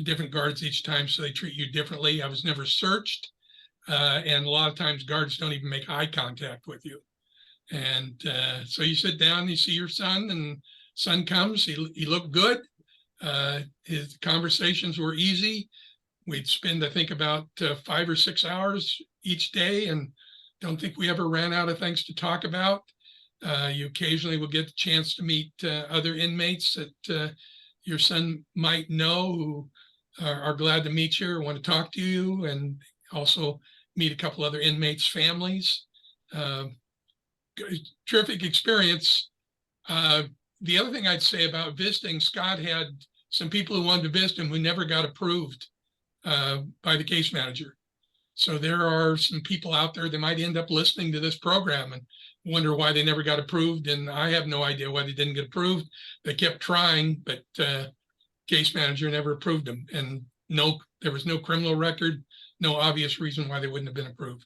different guards each time, so they treat you differently. I was never searched. And a lot of times guards don't even make eye contact with you. And so you sit down, you see your son, and son comes, he looked good. His conversations were easy. We'd spend, I think, about 5 or 6 hours each day, and don't think we ever ran out of things to talk about. You occasionally will get the chance to meet other inmates that your son might know who are glad to meet you or want to talk to you, and also meet a couple other inmates' families. Terrific experience. The other thing I'd say about visiting, Scott had some people who wanted to visit him who never got approved by the case manager. So there are some people out there that might end up listening to this program and wonder why they never got approved. And I have no idea why they didn't get approved. They kept trying, but case manager never approved them. And there was no criminal record, no obvious reason why they wouldn't have been approved.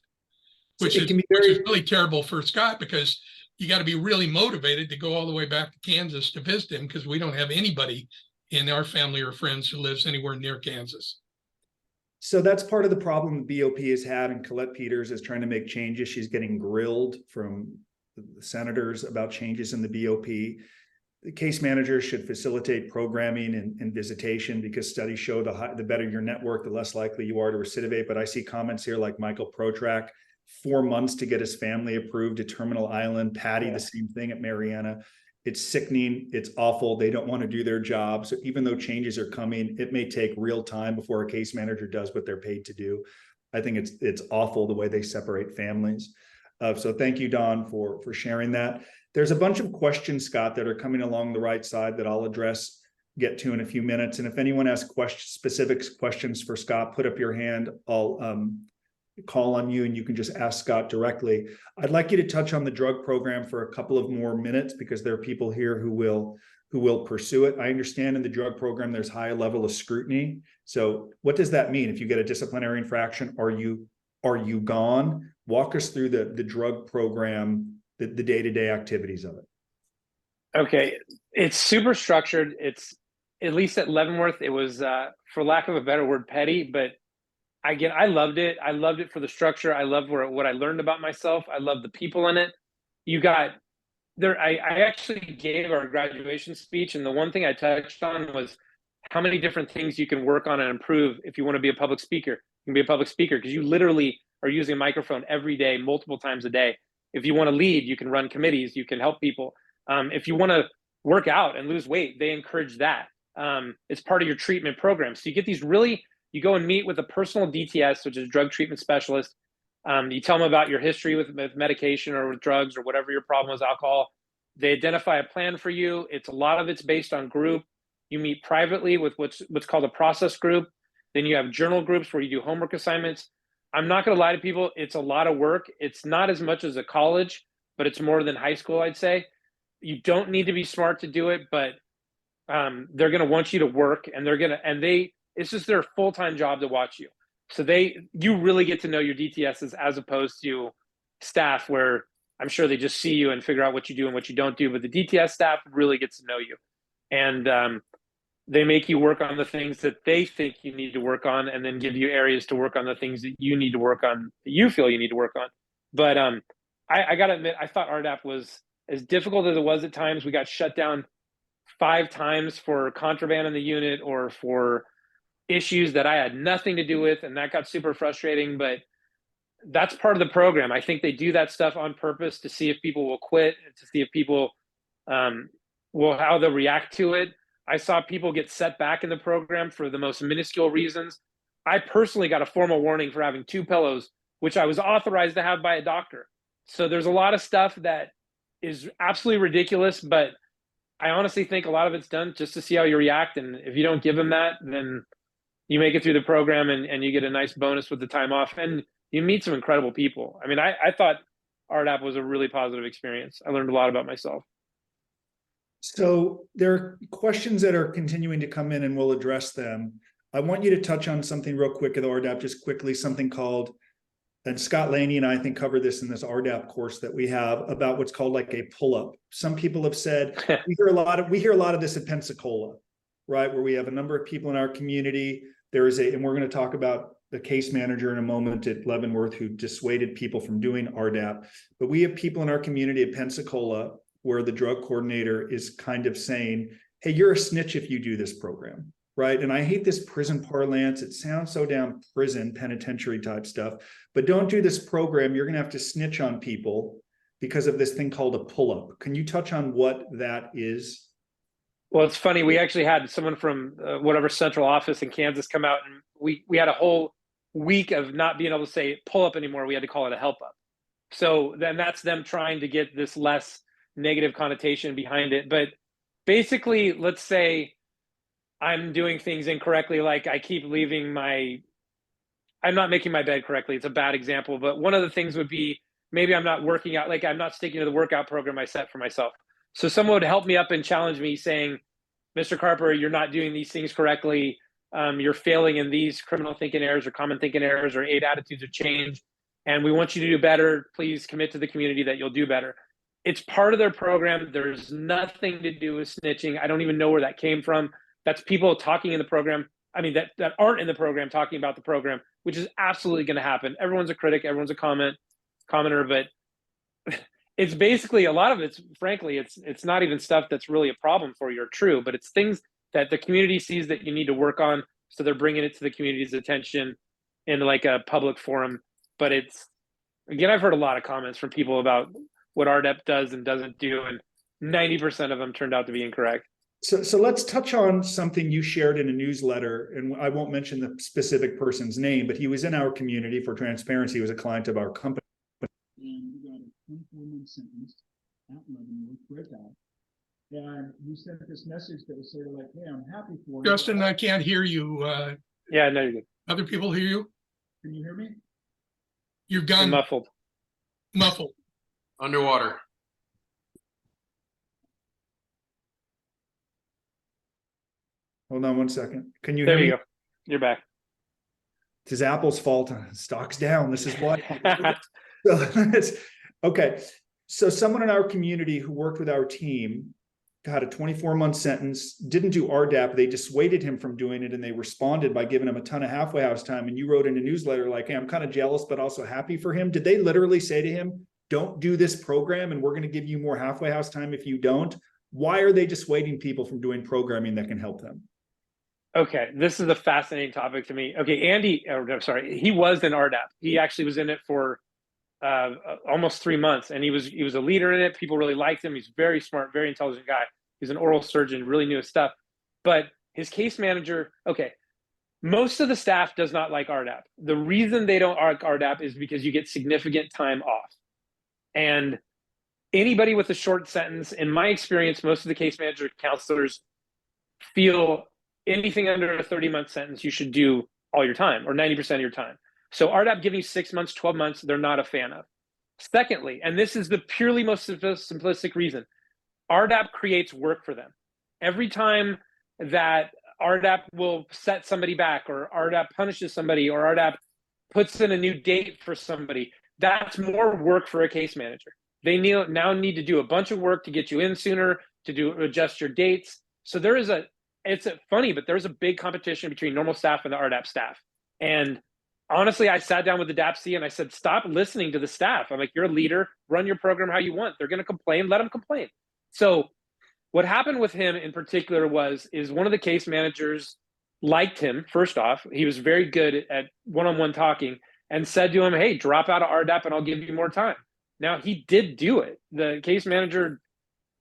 Which is really terrible for Scott, because you got to be really motivated to go all the way back to Kansas to visit him, because we don't have anybody in our family or friends who lives anywhere near Kansas. So that's part of the problem the BOP has had, and Colette Peters is trying to make changes. She's getting grilled from the senators about changes in the BOP. The case manager should facilitate programming and visitation, because studies show the better your network, the less likely you are to recidivate. But I see comments here like Michael Protrack, 4 months to get his family approved at Terminal Island. Patty, the same thing at Mariana. It's sickening. It's awful. They don't want to do their job. So even though changes are coming, it may take real time before a case manager does what they're paid to do. I think it's awful the way they separate families. So thank you, Don, for sharing that. There's a bunch of questions, Scott, that are coming along the right side that I'll get to in a few minutes. And if anyone has specific questions for Scott, put up your hand. I'll call on you and you can just ask Scott directly. I'd like you to touch on the drug program for a couple of more minutes, because there are people here who will pursue it. I understand in the drug program there's high level of scrutiny. So what does that mean? If you get a disciplinary infraction, are you gone? Walk us through the drug program, the day-to-day activities of it. Okay, it's super structured. It's, at least at Leavenworth, it was, for lack of a better word, petty, but I loved it. I loved it for the structure. I loved what I learned about myself. I loved the people in it. You got there. I actually gave our graduation speech, and the one thing I touched on was how many different things you can work on and improve if you want to be a public speaker. You can be a public speaker because you literally are using a microphone every day, multiple times a day. If you want to lead, you can run committees, you can help people. If you want to work out and lose weight, they encourage that. It's part of your treatment program. So you get these you go and meet with a personal DTS, which is drug treatment specialist. You tell them about your history with medication or with drugs or whatever your problem is, alcohol. They identify a plan for you. A lot of it's based on group. You meet privately with what's called a process group. Then you have journal groups where you do homework assignments. I'm not going to lie to people. It's a lot of work. It's not as much as a college, but it's more than high school, I'd say. You don't need to be smart to do it, but they're going to want you to work, and it's just their full-time job to watch you. So you really get to know your DTSs as opposed to staff where I'm sure they just see you and figure out what you do and what you don't do. But the DTS staff really gets to know you. And they make you work on the things that they think you need to work on, and then give you areas to work on the things that you need to work on, that you feel you need to work on. But I got to admit, I thought RDAP was as difficult as it was at times. We got shut down 5 times for contraband in the unit or for issues that I had nothing to do with, and that got super frustrating. But that's part of the program. I think they do that stuff on purpose to see if people will quit, to see if people how they'll react to it. I saw people get set back in the program for the most minuscule reasons. I personally got a formal warning for having 2 pillows, which I was authorized to have by a doctor. So there's a lot of stuff that is absolutely ridiculous, but I honestly think a lot of it's done just to see how you react. And if you don't give them that, then you make it through the program and you get a nice bonus with the time off, and you meet some incredible people. I mean, I thought RDAP was a really positive experience. I learned a lot about myself. So there are questions that are continuing to come in, and we'll address them. I want you to touch on something real quick at the RDAP, just quickly, something called, and Scott Laney and I think cover this in this RDAP course that we have, about what's called like a pull-up. Some people have said, we hear a lot of this at Pensacola, right? Where we have a number of people in our community. And we're going to talk about the case manager in a moment at Leavenworth who dissuaded people from doing RDAP. But we have people in our community at Pensacola where the drug coordinator is kind of saying, hey, you're a snitch if you do this program, right? And I hate this prison parlance. It sounds so damn prison, penitentiary type stuff, but don't do this program. You're going to have to snitch on people because of this thing called a pull-up. Can you touch on what that is? Well, it's funny. We actually had someone from whatever central office in Kansas come out, and we had a whole week of not being able to say pull-up anymore. We had to call it a help-up. So then that's them trying to get this less negative connotation behind it. But basically, let's say I'm doing things incorrectly, like I keep I'm not making my bed correctly. It's a bad example, but one of the things would be maybe I'm not working out, like I'm not sticking to the workout program I set for myself. So someone would help me up and challenge me saying, Mr. Carper, you're not doing these things correctly. You're failing in these criminal thinking errors or common thinking errors or 8 attitudes of change. And we want you to do better. Please commit to the community that you'll do better. It's part of their program. There's nothing to do with snitching. I don't even know where that came from. That's people talking in the program. I mean, that aren't in the program talking about the program, which is absolutely going to happen. Everyone's a critic. Everyone's a commenter, but it's basically, a lot of it's, frankly, it's not even stuff that's really a problem for you or true, but it's things that the community sees that you need to work on. So they're bringing it to the community's attention in like a public forum. But it's, again, I've heard a lot of comments from people about what RDEP does and doesn't do, and 90% of them turned out to be incorrect. So let's touch on something you shared in a newsletter, and I won't mention the specific person's name, but he was in our community for transparency. He was a client of our company. And we got a 24-month sentence at Leavenworth breakout. And you sent this message that was sort of like, hey, I'm happy for you. Justin, I can't hear you. Yeah, no, you're good. Other people hear you? Can you hear me? You've gone You're muffled. Underwater. Hold on one second. Can you There hear me? you go. You're back. It's Apple's fault. Stock's down. This is why. Okay. So someone in our community who worked with our team got a 24-month sentence, didn't do RDAP. They dissuaded him from doing it, and they responded by giving him a ton of halfway house time. And you wrote in a newsletter like, hey, I'm kind of jealous, but also happy for him. Did they literally say to him, don't do this program, and we're going to give you more halfway house time if you don't? Why are they dissuading people from doing programming that can help them? Okay, this is a fascinating topic to me. Okay, Andy, or I'm sorry, he was in RDAP. He actually was in it for almost 3 months, and he was a leader in it. People really liked him. He's very smart, very intelligent guy. He's an oral surgeon, really knew his stuff. But his case manager, okay, most of the staff does not like RDAP. The reason they don't like RDAP is because you get significant time off. And anybody with a short sentence, in my experience, most of the case manager counselors feel anything under a 30-month sentence, you should do all your time or 90% of your time. So RDAP giving you 6 months, 12 months, they're not a fan of. Secondly, and this is the purely most simplistic reason, RDAP creates work for them. Every time that RDAP will set somebody back, or RDAP punishes somebody, or RDAP puts in a new date for somebody, that's more work for a case manager. They now need to do a bunch of work to get you in sooner, to adjust your dates. So it's funny, but there's a big competition between normal staff and the RDAP staff. And honestly, I sat down with the DAPC and I said, stop listening to the staff. I'm like, you're a leader, run your program how you want. They're going to complain, let them complain. So what happened with him in particular is one of the case managers liked him. First off, he was very good at one-on-one talking, and said to him, hey, drop out of RDAP and I'll give you more time. Now, he did do it. The case manager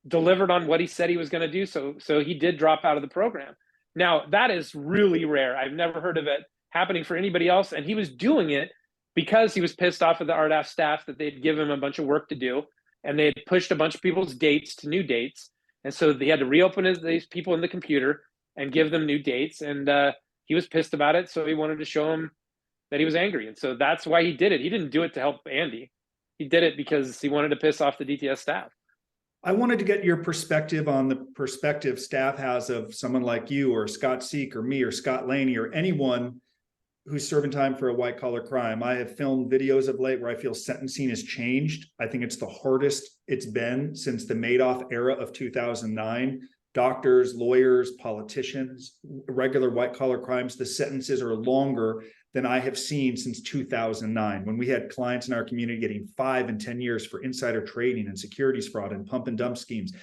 delivered on what he said he was going to do. So he did drop out of the program. Now, that is really rare. I've never heard of it happening for anybody else. And he was doing it because he was pissed off at the RDAP staff that they'd give him a bunch of work to do. And they had pushed a bunch of people's dates to new dates. And so he had to reopen these people in the computer and give them new dates. And he was pissed about it. So he wanted to show him that he was angry. And so that's why he did it. He didn't do it to help Andy. He did it because he wanted to piss off the DTS staff. I wanted to get your perspective on the perspective staff has of someone like you or Scott Seek or me or Scott Laney or anyone who's serving time for a white collar crime. I have filmed videos of late where I feel sentencing has changed. I think it's the hardest it's been since the Madoff era of 2009. Doctors, lawyers, politicians, regular white collar crimes, the sentences are longer than I have seen since 2009, when we had clients in our community getting 5 and 10 years for insider trading and securities fraud and pump and dump schemes.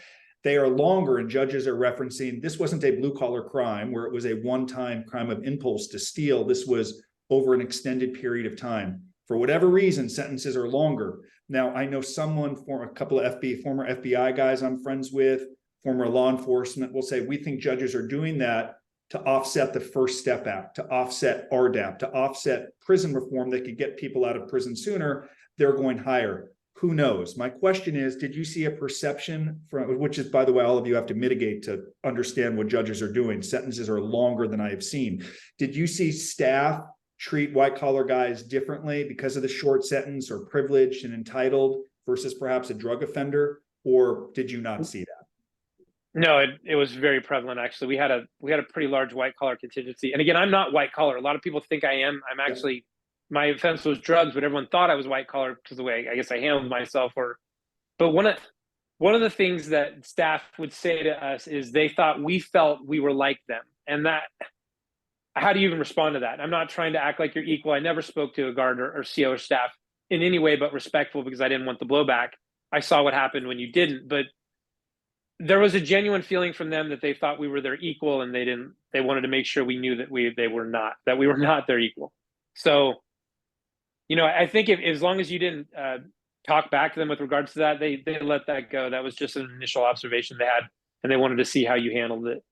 They are longer, and judges are referencing this wasn't a blue collar crime where it was a one-time crime of impulse to steal. This was over an extended period of time. For whatever reason, sentences are longer. Now, I know a couple of former FBI guys I'm friends with, former law enforcement will say, we think judges are doing that to offset the First Step Act, to offset RDAP, to offset prison reform that could get people out of prison sooner. They're going higher. Who knows? My question is, did you see a perception from, which is, by the way, all of you have to mitigate to understand what judges are doing. Sentences are longer than I have seen. Did you see staff treat white collar guys differently because of the short sentence, or privileged and entitled versus perhaps a drug offender? Or did you not see that? No, it was very prevalent. Actually, we had a pretty large white collar contingency. And again, I'm not white collar. A lot of people think I am. I'm actually, my offense was drugs, but everyone thought I was white collar because of the way I guess I handled myself. But one of the things that staff would say to us is they thought we felt we were like them, and that, how do you even respond to that? I'm not trying to act like you're equal. I never spoke to a guard or CO staff in any way but respectful, because I didn't want the blowback. I saw what happened when you didn't, but there was a genuine feeling from them that they thought we were their equal, and they wanted to make sure we knew that we were not their equal. So, I think as long as you didn't talk back to them with regards to that, they let that go. That was just an initial observation they had, and they wanted to see how you handled it.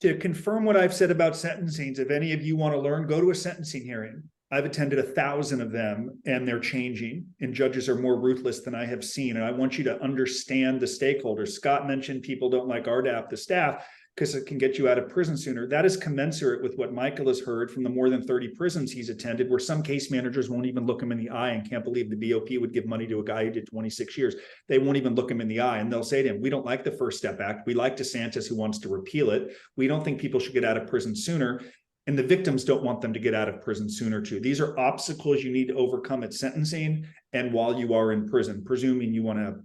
To confirm what I've said about sentencings, if any of you want to learn, go to a sentencing hearing. I've attended 1,000 of them, and they're changing, and judges are more ruthless than I have seen. And I want you to understand the stakeholders. Scott mentioned people don't like RDAP, the staff, because it can get you out of prison sooner. That is commensurate with what Michael has heard from the more than 30 prisons he's attended, where some case managers won't even look him in the eye and can't believe the BOP would give money to a guy who did 26 years. They won't even look him in the eye, and they'll say to him, we don't like the First Step Act. We like DeSantis, who wants to repeal it. We don't think people should get out of prison sooner. And the victims don't want them to get out of prison sooner too. These are obstacles you need to overcome at sentencing and while you are in prison, presuming you want to have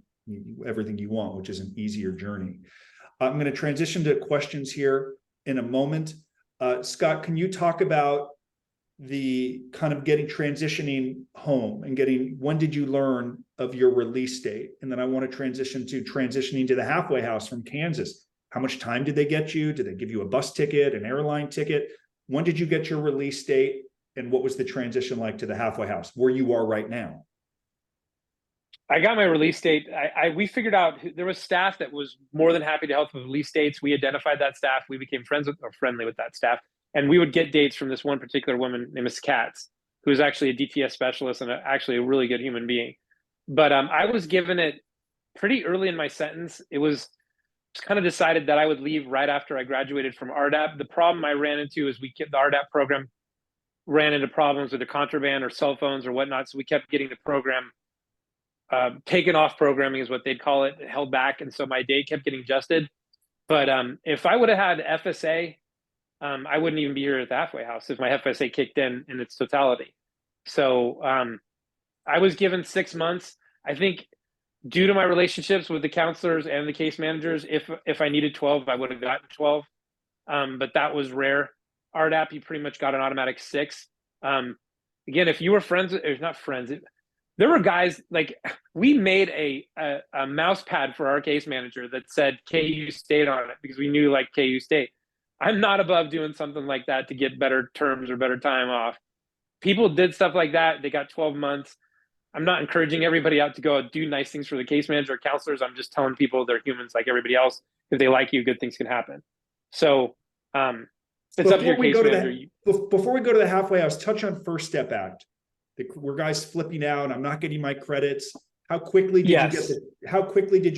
everything you want, which is an easier journey. I'm going to transition to questions here in a moment. Scott, can you talk about the kind of transitioning home and when did you learn of your release date? And then I want to transitioning to the halfway house from Kansas. How much time did they get you? Did they give you a bus ticket, an airline ticket? When did you get your release date? And what was the transition like to the halfway house where you are right now? I got my release date. We figured out there was staff that was more than happy to help with release dates. We identified that staff. We became friends with or friendly with that staff. And we would get dates from this one particular woman named Miss Katz, who is actually a DTS specialist and actually a really good human being. But I was given it pretty early in my sentence. It was kind of decided that I would leave right after I graduated from RDAP. The problem I ran into is the RDAP program ran into problems with the contraband or cell phones or whatnot. So we kept getting the program taken off programming is what they'd call it, held back. And so my date kept getting adjusted. But if I would have had FSA, I wouldn't even be here at the halfway house if my FSA kicked in its totality. So I was given 6 months. I think due to my relationships with the counselors and the case managers, if I needed 12, I would have gotten 12. But that was rare. RDAP, you pretty much got an automatic 6. Again, if you were friends, or not friends, there were guys like we made a mouse pad for our case manager that said KU State on it because we knew like KU State. I'm not above doing something like that to get better terms or better time off. People did stuff like that. They got 12 months. I'm not encouraging everybody out to go do nice things for the case manager or counselors. I'm just telling people they're humans like everybody else. If they like you, good things can happen. So it's up to your case manager. Before we go to the halfway house, touch on First Step Act. Were guys flipping out? I'm not getting my credits. How quickly did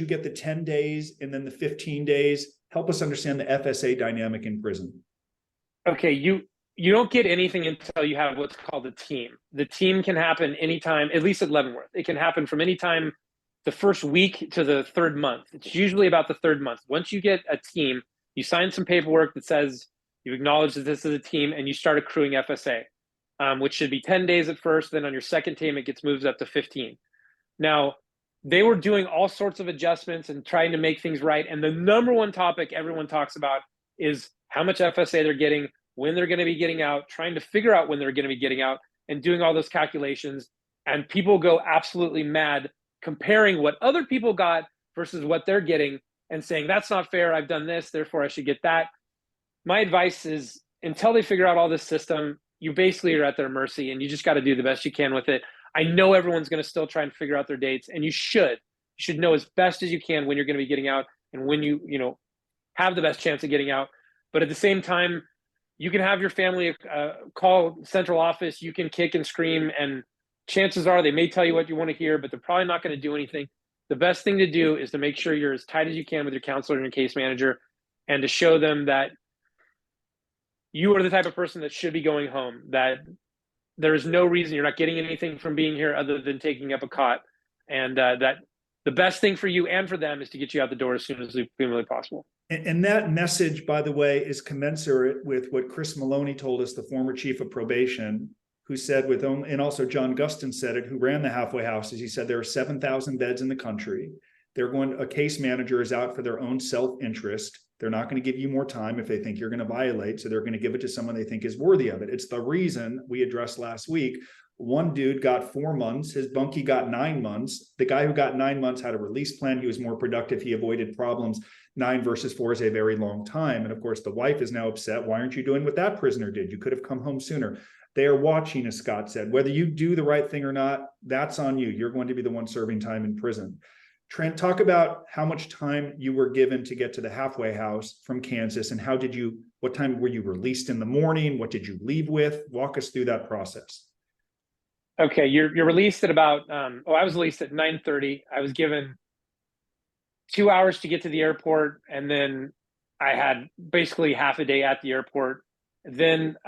you get the 10 days and then the 15 days? Help us understand the FSA dynamic in prison. Okay, you don't get anything until you have what's called a team. The team can happen anytime, at least at Leavenworth. It can happen from any time the first week to the third month. It's usually about the third month. Once you get a team, you sign some paperwork that says you acknowledge that this is a team and you start accruing FSA. Which should be 10 days at first. Then on your second team, it gets moved up to 15. Now, they were doing all sorts of adjustments and trying to make things right. And the number one topic everyone talks about is how much FSA they're getting, when they're going to be getting out, trying to figure out when they're going to be getting out and doing all those calculations. And people go absolutely mad comparing what other people got versus what they're getting and saying, that's not fair. I've done this, therefore I should get that. My advice is until they figure out all this system, you basically are at their mercy and you just got to do the best you can with it. I know everyone's going to still try and figure out their dates and you should know as best as you can when you're going to be getting out and when you have the best chance of getting out. But at the same time, you can have your family call central office, you can kick and scream and chances are they may tell you what you want to hear, but they're probably not going to do anything. The best thing to do is to make sure you're as tight as you can with your counselor and your case manager and to show them that you are the type of person that should be going home, that there is no reason you're not getting anything from being here other than taking up a cot. And that the best thing for you and for them is to get you out the door as soon as humanly possible. And that message, by the way, is commensurate with what Chris Maloney told us, the former chief of probation, who said and also John Gustin said it, who ran the halfway houses. He said there are 7,000 beds in the country. A case manager is out for their own self-interest. They're not going to give you more time if they think you're going to violate. So they're going to give it to someone they think is worthy of it. It's the reason we addressed last week. One dude got 4 months. His bunkie got 9 months. The guy who got 9 months had a release plan. He was more productive. He avoided problems. 9 versus 4 is a very long time. And of course, the wife is now upset. Why aren't you doing what that prisoner did? You could have come home sooner. They are watching, as Scott said. Whether you do the right thing or not, that's on you. You're going to be the one serving time in prison. Trent, talk about how much time you were given to get to the halfway house from Kansas and what time were you released in the morning? What did you leave with? Walk us through that process. Okay, you're released at about, I was released at 9:30. I was given 2 hours to get to the airport and then I had basically half a day at the airport. Then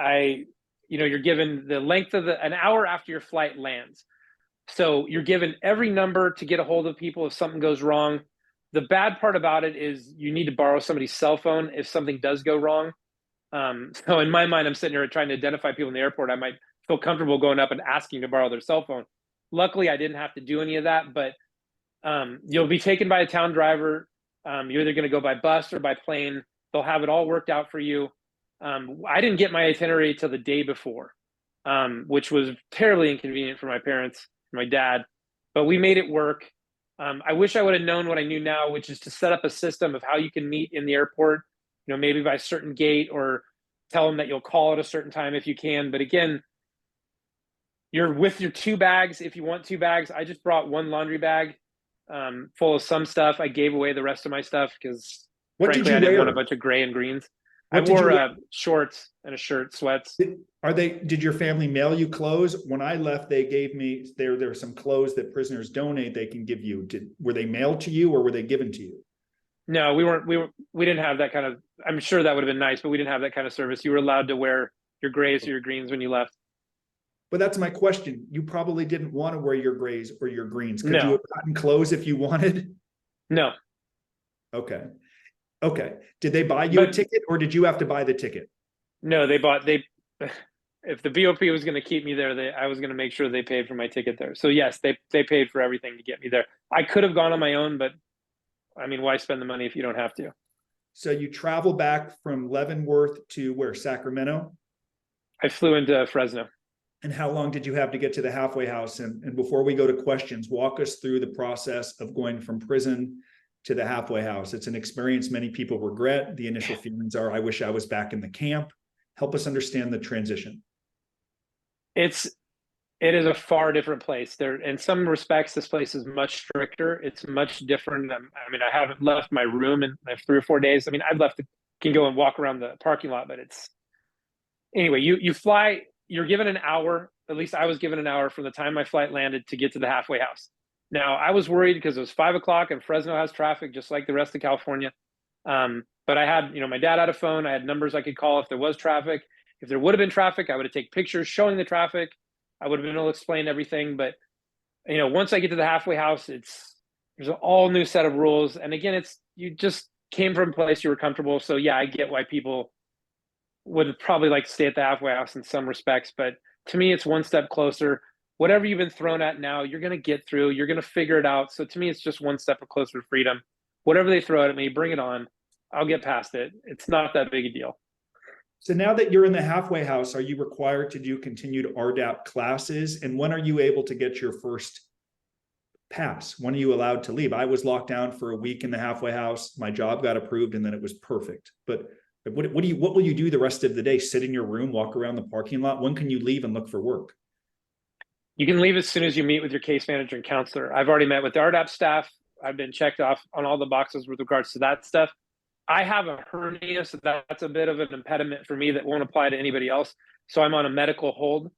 you're given the length of an hour after your flight lands. So you're given every number to get a hold of people if something goes wrong. The bad part about it is you need to borrow somebody's cell phone if something does go wrong. So in my mind, I'm sitting here trying to identify people in the airport. I might feel comfortable going up and asking to borrow their cell phone. Luckily, I didn't have to do any of that, but you'll be taken by a town driver. You're either going to go by bus or by plane. They'll have it all worked out for you. I didn't get my itinerary till the day before, which was terribly inconvenient for my parents, my dad, but we made it work. I wish I would have known what I knew now, which is to set up a system of how you can meet in the airport, maybe by a certain gate, or tell them that you'll call at a certain time if you can. But again, you're with your 2 bags. If you want 2 bags, I just brought 1 laundry bag full of some stuff. I gave away the rest of my stuff because frankly, I didn't want a bunch of gray and greens. I wore shorts and a shirt, sweats. Did your family mail you clothes? When I left, they gave me, there are some clothes that prisoners donate they can give you. Were they mailed to you or were they given to you? No, we didn't have that kind of, I'm sure that would have been nice, but we didn't have that kind of service. You were allowed to wear your grays or your greens when you left. But that's my question. You probably didn't want to wear your grays or your greens. Could No. you have gotten clothes if you wanted? No. Okay. Did they buy you a ticket or did you have to buy the ticket? No, if the BOP was going to keep me there, I was going to make sure they paid for my ticket there. So yes, they paid for everything to get me there. I could have gone on my own, but I mean, why spend the money if you don't have to? So you travel back from Leavenworth to where, Sacramento? I flew into Fresno. And how long did you have to get to the halfway house? And before we go to questions, walk us through the process of going from prison to the halfway house. It's an experience many people regret. The initial feelings are, I wish I was back in the camp. Help us understand the transition. It is a far different place. There, in some respects, this place is much stricter. It's much different. I mean, I haven't left my room in 3 or 4 days. I mean, I've left, can go and walk around the parking lot, but anyway, you fly, you're given an hour, at least I was given an hour from the time my flight landed to get to the halfway house. Now, I was worried because it was 5 o'clock and Fresno has traffic just like the rest of California. But I had, my dad had a phone. I had numbers I could call if there was traffic. If there would have been traffic, I would have taken pictures showing the traffic. I would have been able to explain everything. But, once I get to the halfway house, there's an all new set of rules. And again, you just came from a place you were comfortable. So yeah, I get why people would probably like to stay at the halfway house in some respects. But to me, it's one step closer. Whatever you've been thrown at now, you're going to get through, you're going to figure it out. So to me, it's just one step closer to freedom. Whatever they throw at me, bring it on. I'll get past it. It's not that big a deal. So now that you're in the halfway house, are you required to do continued RDAP classes? And when are you able to get your first pass? When are you allowed to leave? I was locked down for a week in the halfway house. My job got approved and then it was perfect. But what will you do the rest of the day? Sit in your room, walk around the parking lot? When can you leave and look for work? You can leave as soon as you meet with your case manager and counselor. I've already met with the RDAP staff. I've been checked off on all the boxes with regards to that stuff. I have a hernia, so that's a bit of an impediment for me that won't apply to anybody else. So I'm on a medical hold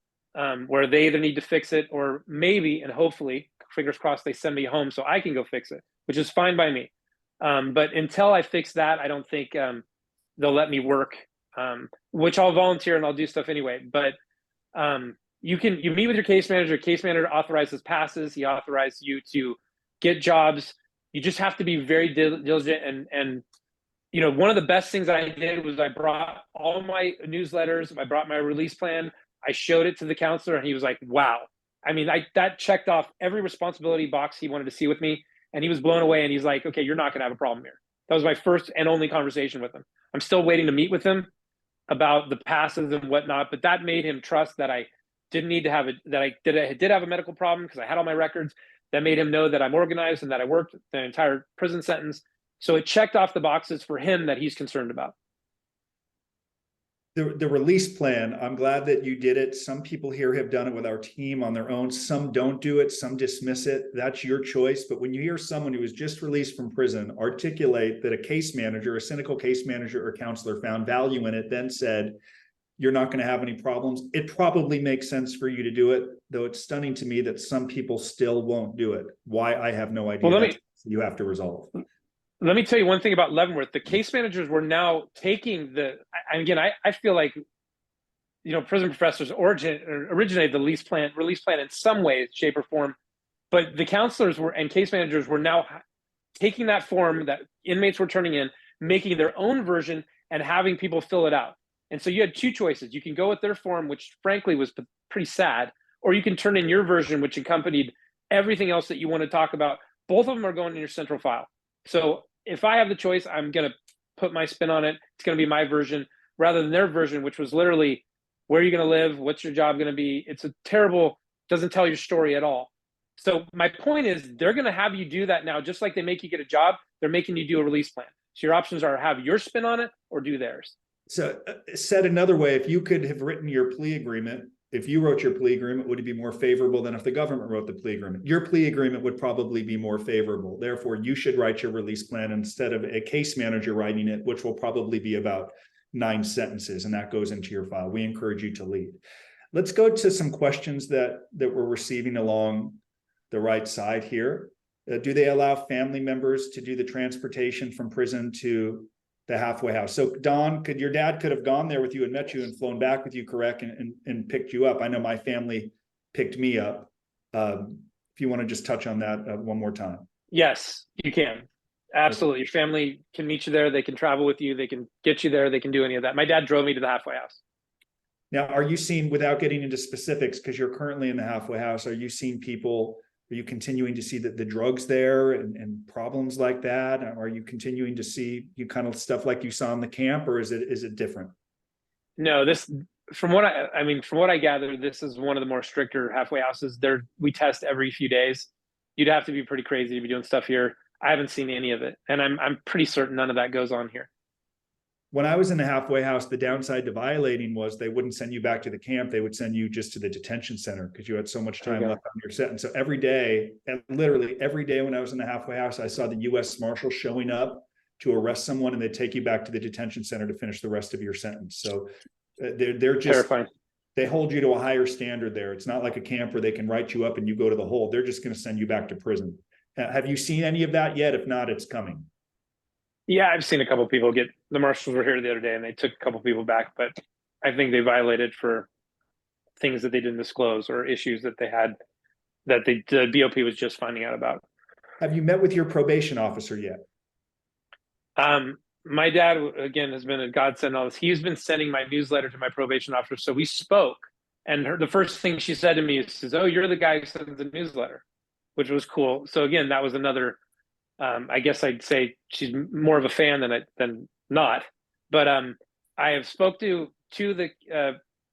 where they either need to fix it or maybe, and hopefully, fingers crossed, they send me home so I can go fix it, which is fine by me. But until I fix that, I don't think they'll let me work, which I'll volunteer and I'll do stuff anyway. But you meet with your case manager. Case manager authorizes passes. He authorizes you to get jobs. You just have to be very diligent. And one of the best things I did was I brought all my newsletters. I brought my release plan. I showed it to the counselor and he was like, wow. I mean, that checked off every responsibility box he wanted to see with me. And he was blown away and he's like, okay, you're not going to have a problem here. That was my first and only conversation with him. I'm still waiting to meet with him about the passes and whatnot, but that made him trust that I didn't need to have I did have a medical problem because I had all my records. That made him know that I'm organized and that I worked the entire prison sentence. So it checked off the boxes for him that he's concerned about. The release plan, I'm glad that you did it. Some people here have done it with our team on their own. Some don't do it. Some dismiss it. That's your choice. But when you hear someone who was just released from prison articulate that a case manager, a cynical case manager or counselor found value in it, then said, you're not going to have any problems, it probably makes sense for you to do it, though it's stunning to me that some people still won't do it. Why, I have no idea. Well, you have to resolve. Let me tell you one thing about Leavenworth. The case managers were now taking I feel like, prison professors originated the release plan in some way, shape, or form. But the counselors and case managers were now taking that form that inmates were turning in, making their own version and having people fill it out. And so you had 2 choices. You can go with their form, which frankly was pretty sad, or you can turn in your version, which accompanied everything else that you want to talk about. Both of them are going in your central file. So if I have the choice, I'm going to put my spin on it. It's going to be my version rather than their version, which was literally, where are you going to live? What's your job going to be? It's a terrible, doesn't tell your story at all. So my point is they're going to have you do that now, just like they make you get a job, they're making you do a release plan. So your options are have your spin on it or do theirs. So said another way, if you could have written your plea agreement, if you wrote your plea agreement, would it be more favorable than if the government wrote the plea agreement? Your plea agreement would probably be more favorable. Therefore, you should write your release plan instead of a case manager writing it, which will probably be about 9 sentences, and that goes into your file. We encourage you to lead. Let's go to some questions that we're receiving along the right side here. Do they allow family members to do the transportation from prison to the halfway house? So Don, your dad could have gone there with you and met you and flown back with you, correct? And picked you up. I know my family picked me up. If you want to just touch on that one more time. Yes, you can. Absolutely. Your family can meet you there. They can travel with you. They can get you there. They can do any of that. My dad drove me to the halfway house. Now, are you seeing, without getting into specifics, because you're currently in the halfway house, are you seeing people, are you continuing to see the drugs there and problems like that? Are you continuing to see you kind of stuff like you saw in the camp, or is it different? No, from what I gather, this is one of the more stricter halfway houses. We test every few days. You'd have to be pretty crazy to be doing stuff here. I haven't seen any of it, and I'm pretty certain none of that goes on here. When I was in the halfway house, the downside to violating was they wouldn't send you back to the camp. They would send you just to the detention center because you had so much time left on your sentence. So every day, and literally every day when I was in the halfway house, I saw the U.S. Marshal showing up to arrest someone, and they take you back to the detention center to finish the rest of your sentence. So they're just terrifying. They hold you to a higher standard there. It's not like a camp where they can write you up and you go to the hole. They're just going to send you back to prison. Have you seen any of that yet? If not, it's coming. Yeah, I've seen a couple of people the marshals were here the other day and they took a couple of people back, but I think they violated for things that they didn't disclose or issues that they had that the BOP was just finding out about. Have you met with your probation officer yet? My dad, again, has been a godsend on this. He's been sending my newsletter to my probation officer. So we spoke, and the first thing she said to me is, "Oh, you're the guy who sends the newsletter," which was cool. So again, that was another, I guess I'd say she's more of a fan than not. But I have spoke to the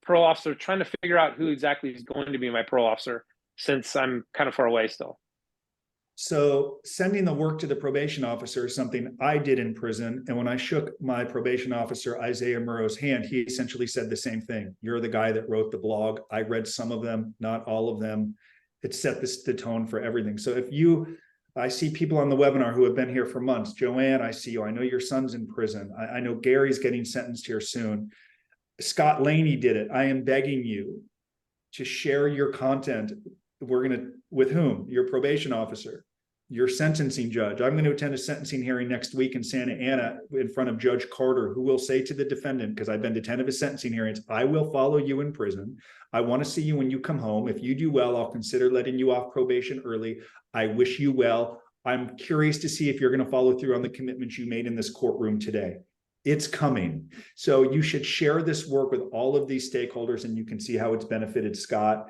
parole officer, trying to figure out who exactly is going to be my parole officer, since I'm kind of far away still. So sending the work to the probation officer is something I did in prison. And when I shook my probation officer, Isaiah Murrow's hand, he essentially said the same thing. You're the guy that wrote the blog. I read some of them, not all of them. It set the tone for everything. So I see people on the webinar who have been here for months. Joanne, I see you. I know your son's in prison. I know Gary's getting sentenced here soon. Scott Laney did it. I am begging you to share your content. With whom? Your probation officer, your sentencing judge. I'm going to attend a sentencing hearing next week in Santa Ana in front of Judge Carter, who will say to the defendant, because I've been to 10 of his sentencing hearings, I will follow you in prison. I want to see you when you come home. If you do well, I'll consider letting you off probation early. I wish you well. I'm curious to see if you're going to follow through on the commitments you made in this courtroom today. It's coming. So you should share this work with all of these stakeholders, and you can see how it's benefited Scott.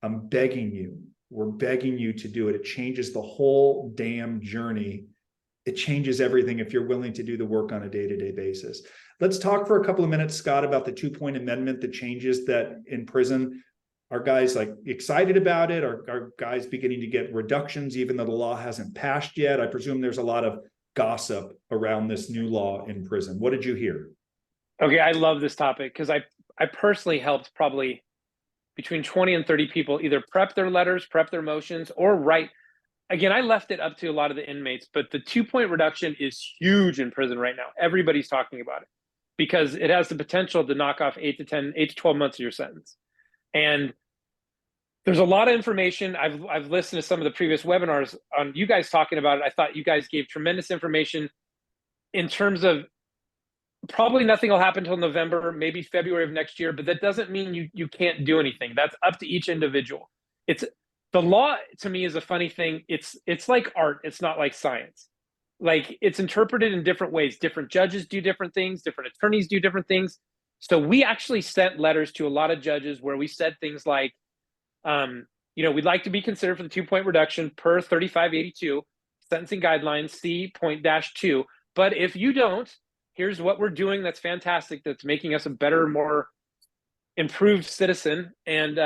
I'm begging you. We're begging you to do it. It changes the whole damn journey. It changes everything if you're willing to do the work on a day-to-day basis. Let's talk for a couple of minutes, Scott, about the 2-point amendment, the changes that in prison. Are guys excited about it? Are guys beginning to get reductions even though the law hasn't passed yet? I presume there's a lot of gossip around this new law in prison. What did you hear? Okay, I love this topic because I personally helped probably between 20 and 30 people either prep their letters, prep their motions, or write. Again, I left it up to a lot of the inmates, but the 2-point reduction is huge in prison right now. Everybody's talking about it because it has the potential to knock off 8 to 12 months of your sentence. And there's a lot of information. I've listened to some of the previous webinars on you guys talking about it. I thought you guys gave tremendous information in terms of probably nothing will happen until November, maybe February of next year, but that doesn't mean you can't do anything. That's up to each individual. The law to me is a funny thing. It's like art. It's not like science. Like it's interpreted in different ways. Different judges do different things. Different attorneys do different things. So we actually sent letters to a lot of judges where we said things like, we'd like to be considered for the 2-point reduction per 3582 sentencing guidelines C.2. But if you don't, here's what we're doing that's fantastic, that's making us a better, more improved citizen. And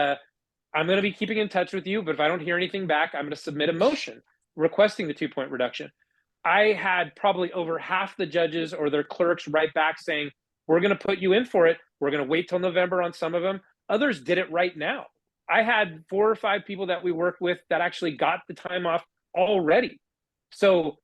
I'm going to be keeping in touch with you, but if I don't hear anything back, I'm going to submit a motion requesting the 2-point reduction. I had probably over half the judges or their clerks write back saying, we're going to put you in for it. We're going to wait till November on some of them. Others did it right now. I had 4 or 5 people that we worked with that actually got the time off already. So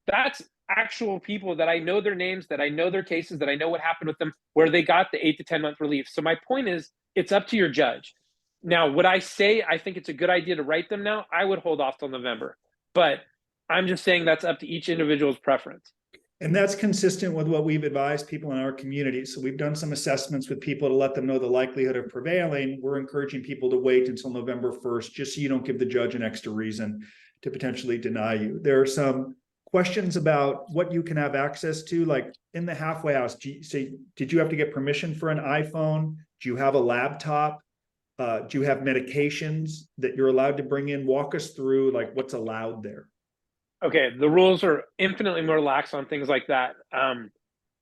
that's actual people that I know their names, that I know their cases, that I know what happened with them, where they got the 8 to 10 month relief. So my point is, it's up to your judge. Now, would I say I think it's a good idea to write them now? I would hold off till November. But I'm just saying that's up to each individual's preference. And that's consistent with what we've advised people in our community. So we've done some assessments with people to let them know the likelihood of prevailing. We're encouraging people to wait until November 1st, just so you don't give the judge an extra reason to potentially deny you. There are some questions about what you can have access to, like in the halfway house. Did you have to get permission for an iPhone? Do you have a laptop? Do you have medications that you're allowed to bring in? Walk us through like what's allowed there. Okay, the rules are infinitely more lax on things like that.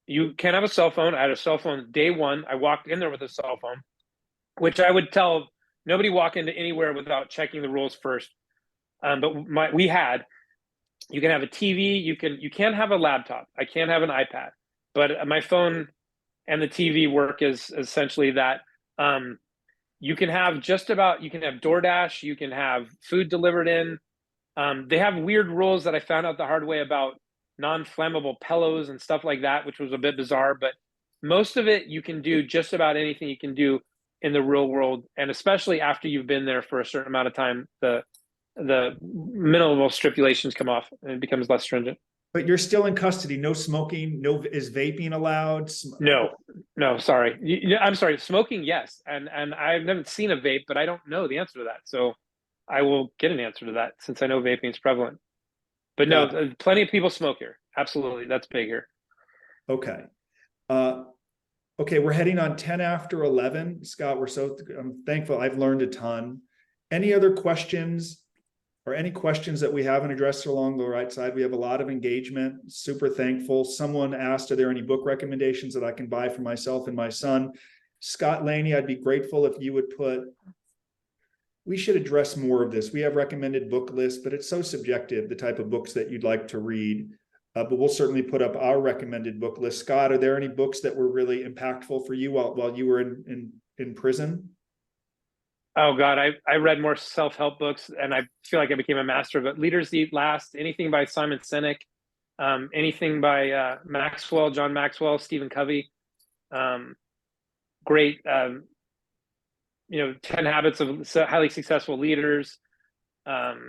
You can't have a cell phone. I had a cell phone day one. I walked in there with a cell phone, which I would tell nobody walk into anywhere without checking the rules first. But we had, you can have a TV, you can't have a laptop. I can't have an iPad, but my phone and the TV work is essentially that. You can have you can have DoorDash, you can have food delivered in. They have weird rules that I found out the hard way about non-flammable pillows and stuff like that, which was a bit bizarre, but most of it you can do just about anything you can do in the real world. And especially after you've been there for a certain amount of time, the minimal stipulations come off and it becomes less stringent. But you're still in custody. No smoking. Is vaping allowed? No, sorry. I'm sorry. Smoking, yes. And I haven't seen a vape, but I don't know the answer to that. So I will get an answer to that since I know vaping is prevalent. But no, plenty of people smoke here. Absolutely. That's big here. Okay. Okay, we're heading on 10 after 11. Scott, I'm thankful. I've learned a ton. Any other questions or any questions that we haven't addressed along the right side? We have a lot of engagement. Super thankful. Someone asked, are there any book recommendations that I can buy for myself and my son? Scott Laney, I'd be grateful if you would we should address more of this. We have recommended book lists, but it's so subjective, the type of books that you'd like to read. But we'll certainly put up our recommended book list. Scott, are there any books that were really impactful for you while you were in prison? Oh God, I read more self-help books and I feel like I became a master of it. Leaders Eat Last, anything by Simon Sinek, anything by John Maxwell, Stephen Covey. Great, 10 Habits of Highly Successful Leaders. Ask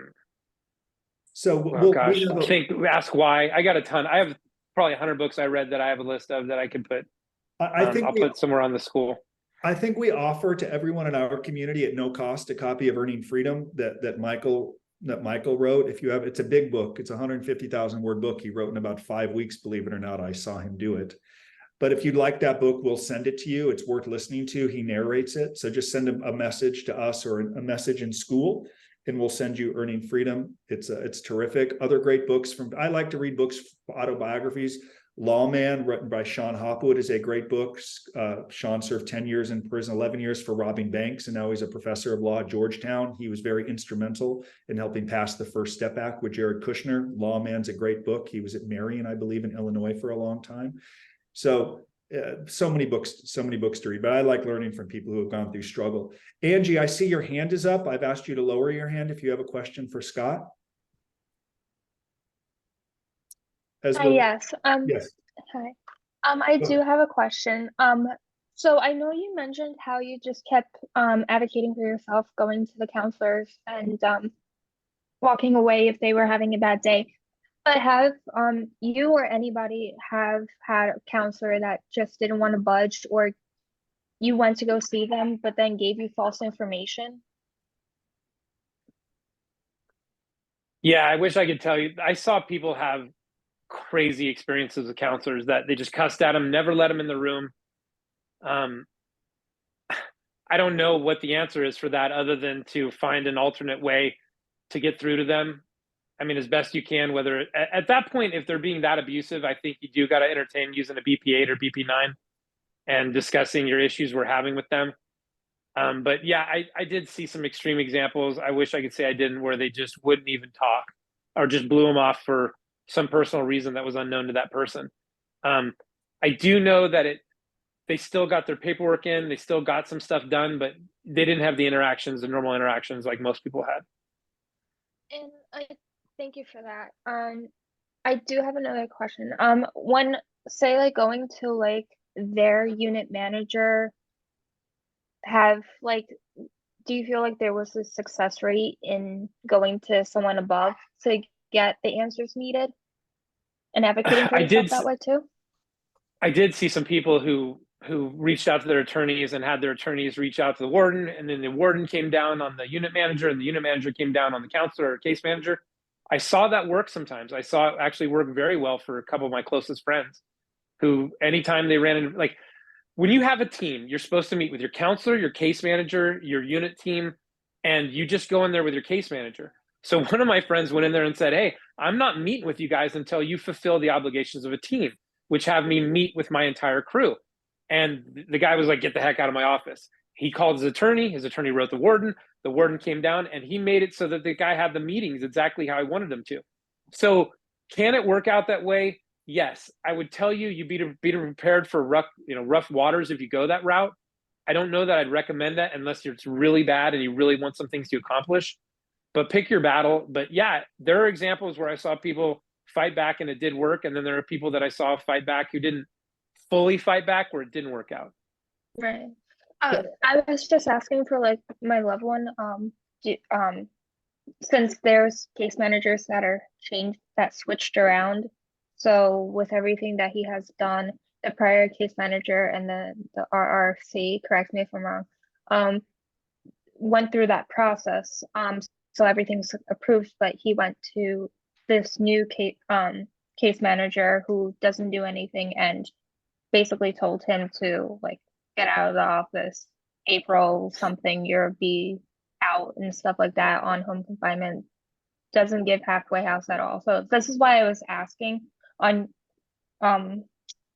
Why. I got a ton. I have probably 100 books I read that I have a list of that I could put. I'll put somewhere on the school. I think we offer to everyone in our community at no cost a copy of Earning Freedom that Michael wrote. It's a big book. It's a 150,000 word book he wrote in about 5 weeks. Believe it or not, I saw him do it. But if you'd like that book, we'll send it to you. It's worth listening to. He narrates it. So just send a message to us or a message in school, and we'll send you Earning Freedom. It's terrific. Other great books I like to read books, autobiographies. Lawman, written by Sean Hopwood, is a great book. Sean served 10 years in prison, 11 years for robbing banks, and now he's a professor of law at Georgetown. He was very instrumental in helping pass the First Step Act with Jared Kushner. Lawman's a great book. He was at Marion, I believe, in Illinois for a long time. So many books to read, but I like learning from people who have gone through struggle. Angie, I see your hand is up. I've asked you to lower your hand if you have a question for Scott. Yes. Yes. Hi. I do have a question. So I know you mentioned how you just kept advocating for yourself, going to the counselors and walking away if they were having a bad day. But have you or anybody have had a counselor that just didn't want to budge, or you went to go see them but then gave you false information? Yeah, I wish I could tell you. I saw people have crazy experiences with counselors that they just cussed at them, never let them in the room. I don't know what the answer is for that other than to find an alternate way to get through to them. I mean, as best you can, whether at that point, if they're being that abusive, I think you do got to entertain using a BP8 or BP9 and discussing your issues we're having with them. But yeah, I did see some extreme examples. I wish I could say I didn't, where they just wouldn't even talk or just blew them off for some personal reason that was unknown to that person. I do know that they still got their paperwork in, they still got some stuff done, but they didn't have the interactions, the normal interactions like most people had. And I thank you for that. I do have another question. When say like going to like their unit manager have like, do you feel like there was a success rate in going to someone above to get the answers needed and advocating for I yourself did that way too? I did see some people who reached out to their attorneys and had their attorneys reach out to the warden, and then the warden came down on the unit manager, and the unit manager came down on the counselor or case manager. I saw that work sometimes. I saw it actually work very well for a couple of my closest friends who, anytime they ran into, like, when you have a team, you're supposed to meet with your counselor, your case manager, your unit team, and you just go in there with your case manager. So one of my friends went in there and said, "Hey, I'm not meeting with you guys until you fulfill the obligations of a team, which have me meet with my entire crew." And the guy was like, "Get the heck out of my office." He called his attorney wrote the warden came down, and he made it so that the guy had the meetings exactly how I wanted him to. So can it work out that way? Yes. I would tell you, you be prepared for rough waters if you go that route. I don't know that I'd recommend that unless it's really bad and you really want some things to accomplish, but pick your battle. But yeah, there are examples where I saw people fight back and it did work, and then there are people that I saw fight back who didn't fully fight back where it didn't work out. Right. I was just asking for like my loved one, since there's case managers that are changed, that switched around. So with everything that he has done, the prior case manager and the RRC, correct me if I'm wrong, went through that process. So everything's approved, but he went to this new case manager who doesn't do anything and basically told him to like get out of the office, April something, you'll be out and stuff like that on home confinement. Doesn't give halfway house at all. So this is why I was asking on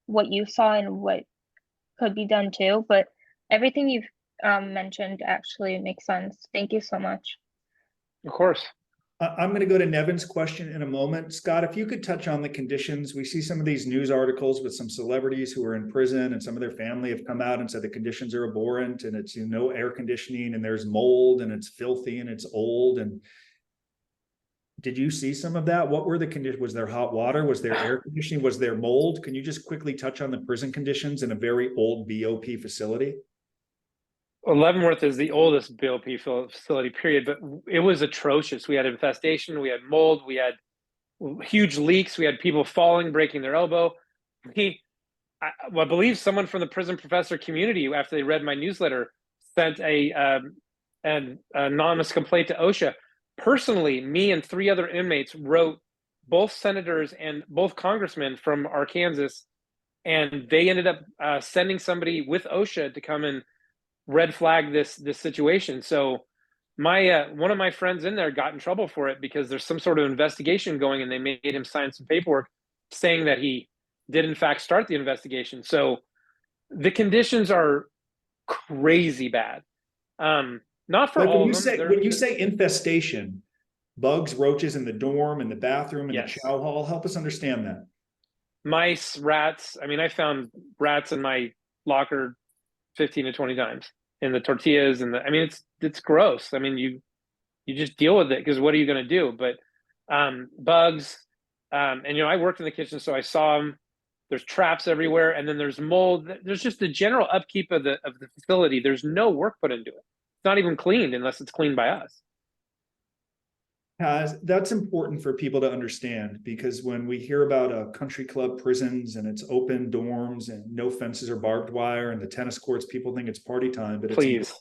what you saw and what could be done too. But everything you've mentioned actually makes sense. Thank you so much. Of course. I'm going to go to Nevin's question in a moment. Scott, if you could touch on the conditions. We see some of these news articles with some celebrities who are in prison, and some of their family have come out and said the conditions are abhorrent, and it's no air conditioning, and there's mold, and it's filthy, and it's old. And did you see some of that? What were the conditions? Was there hot water? Was there air conditioning? Was there mold? Can you just quickly touch on the prison conditions in a very old BOP facility? Well, Leavenworth is the oldest BOP facility, period, but it was atrocious. We had infestation, we had mold, we had huge leaks, we had people falling, breaking their elbow. I believe someone from the prison professor community, after they read my newsletter, sent an anonymous complaint to OSHA. Personally, me and 3 other inmates wrote both senators and both congressmen from Arkansas, and they ended up sending somebody with OSHA to come and red flag this situation. So my one of my friends in there got in trouble for it because there's some sort of investigation going, and they made him sign some paperwork saying that he did in fact start the investigation. So the conditions are crazy bad. Not for Like all when of you them. say when you say infestation, bugs, roaches in the dorm, in the bathroom, in Yes. the chow hall, help us understand that. Mice, rats. I mean, I found rats in my locker 15 to 20 times in the tortillas, and I mean, it's gross. I mean, you just deal with it, because what are you going to do? But bugs, and I worked in the kitchen, so I saw them. There's traps everywhere, and then there's mold. There's just the general upkeep of the facility. There's no work put into it. It's not even cleaned unless it's cleaned by us. That's important for people to understand, because when we hear about country club prisons and it's open dorms and no fences or barbed wire and the tennis courts, people think it's party time. But Please.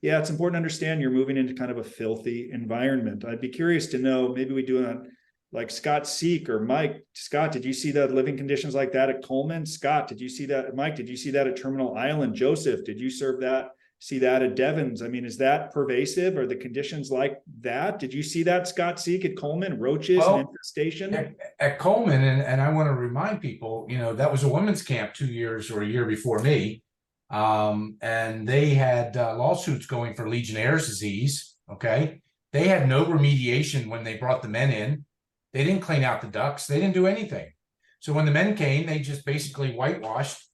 It's important to understand you're moving into kind of a filthy environment. I'd be curious to know, maybe we do it on like Scott Seek or Mike. Scott, did you see that living conditions like that at Coleman? Scott, did you see that? Mike, did you see that at Terminal Island? Joseph, did you see that at Devon's? I mean, is that pervasive? Are the conditions like that? Did you see that, Scott Seek, at Coleman? Roaches and infestation? At Coleman, and I want to remind people, that was a women's camp 2 years or a year before me. And they had lawsuits going for Legionnaire's disease. Okay. They had no remediation when they brought the men in. They didn't clean out the ducts. They didn't do anything. So when the men came, they just basically whitewashed.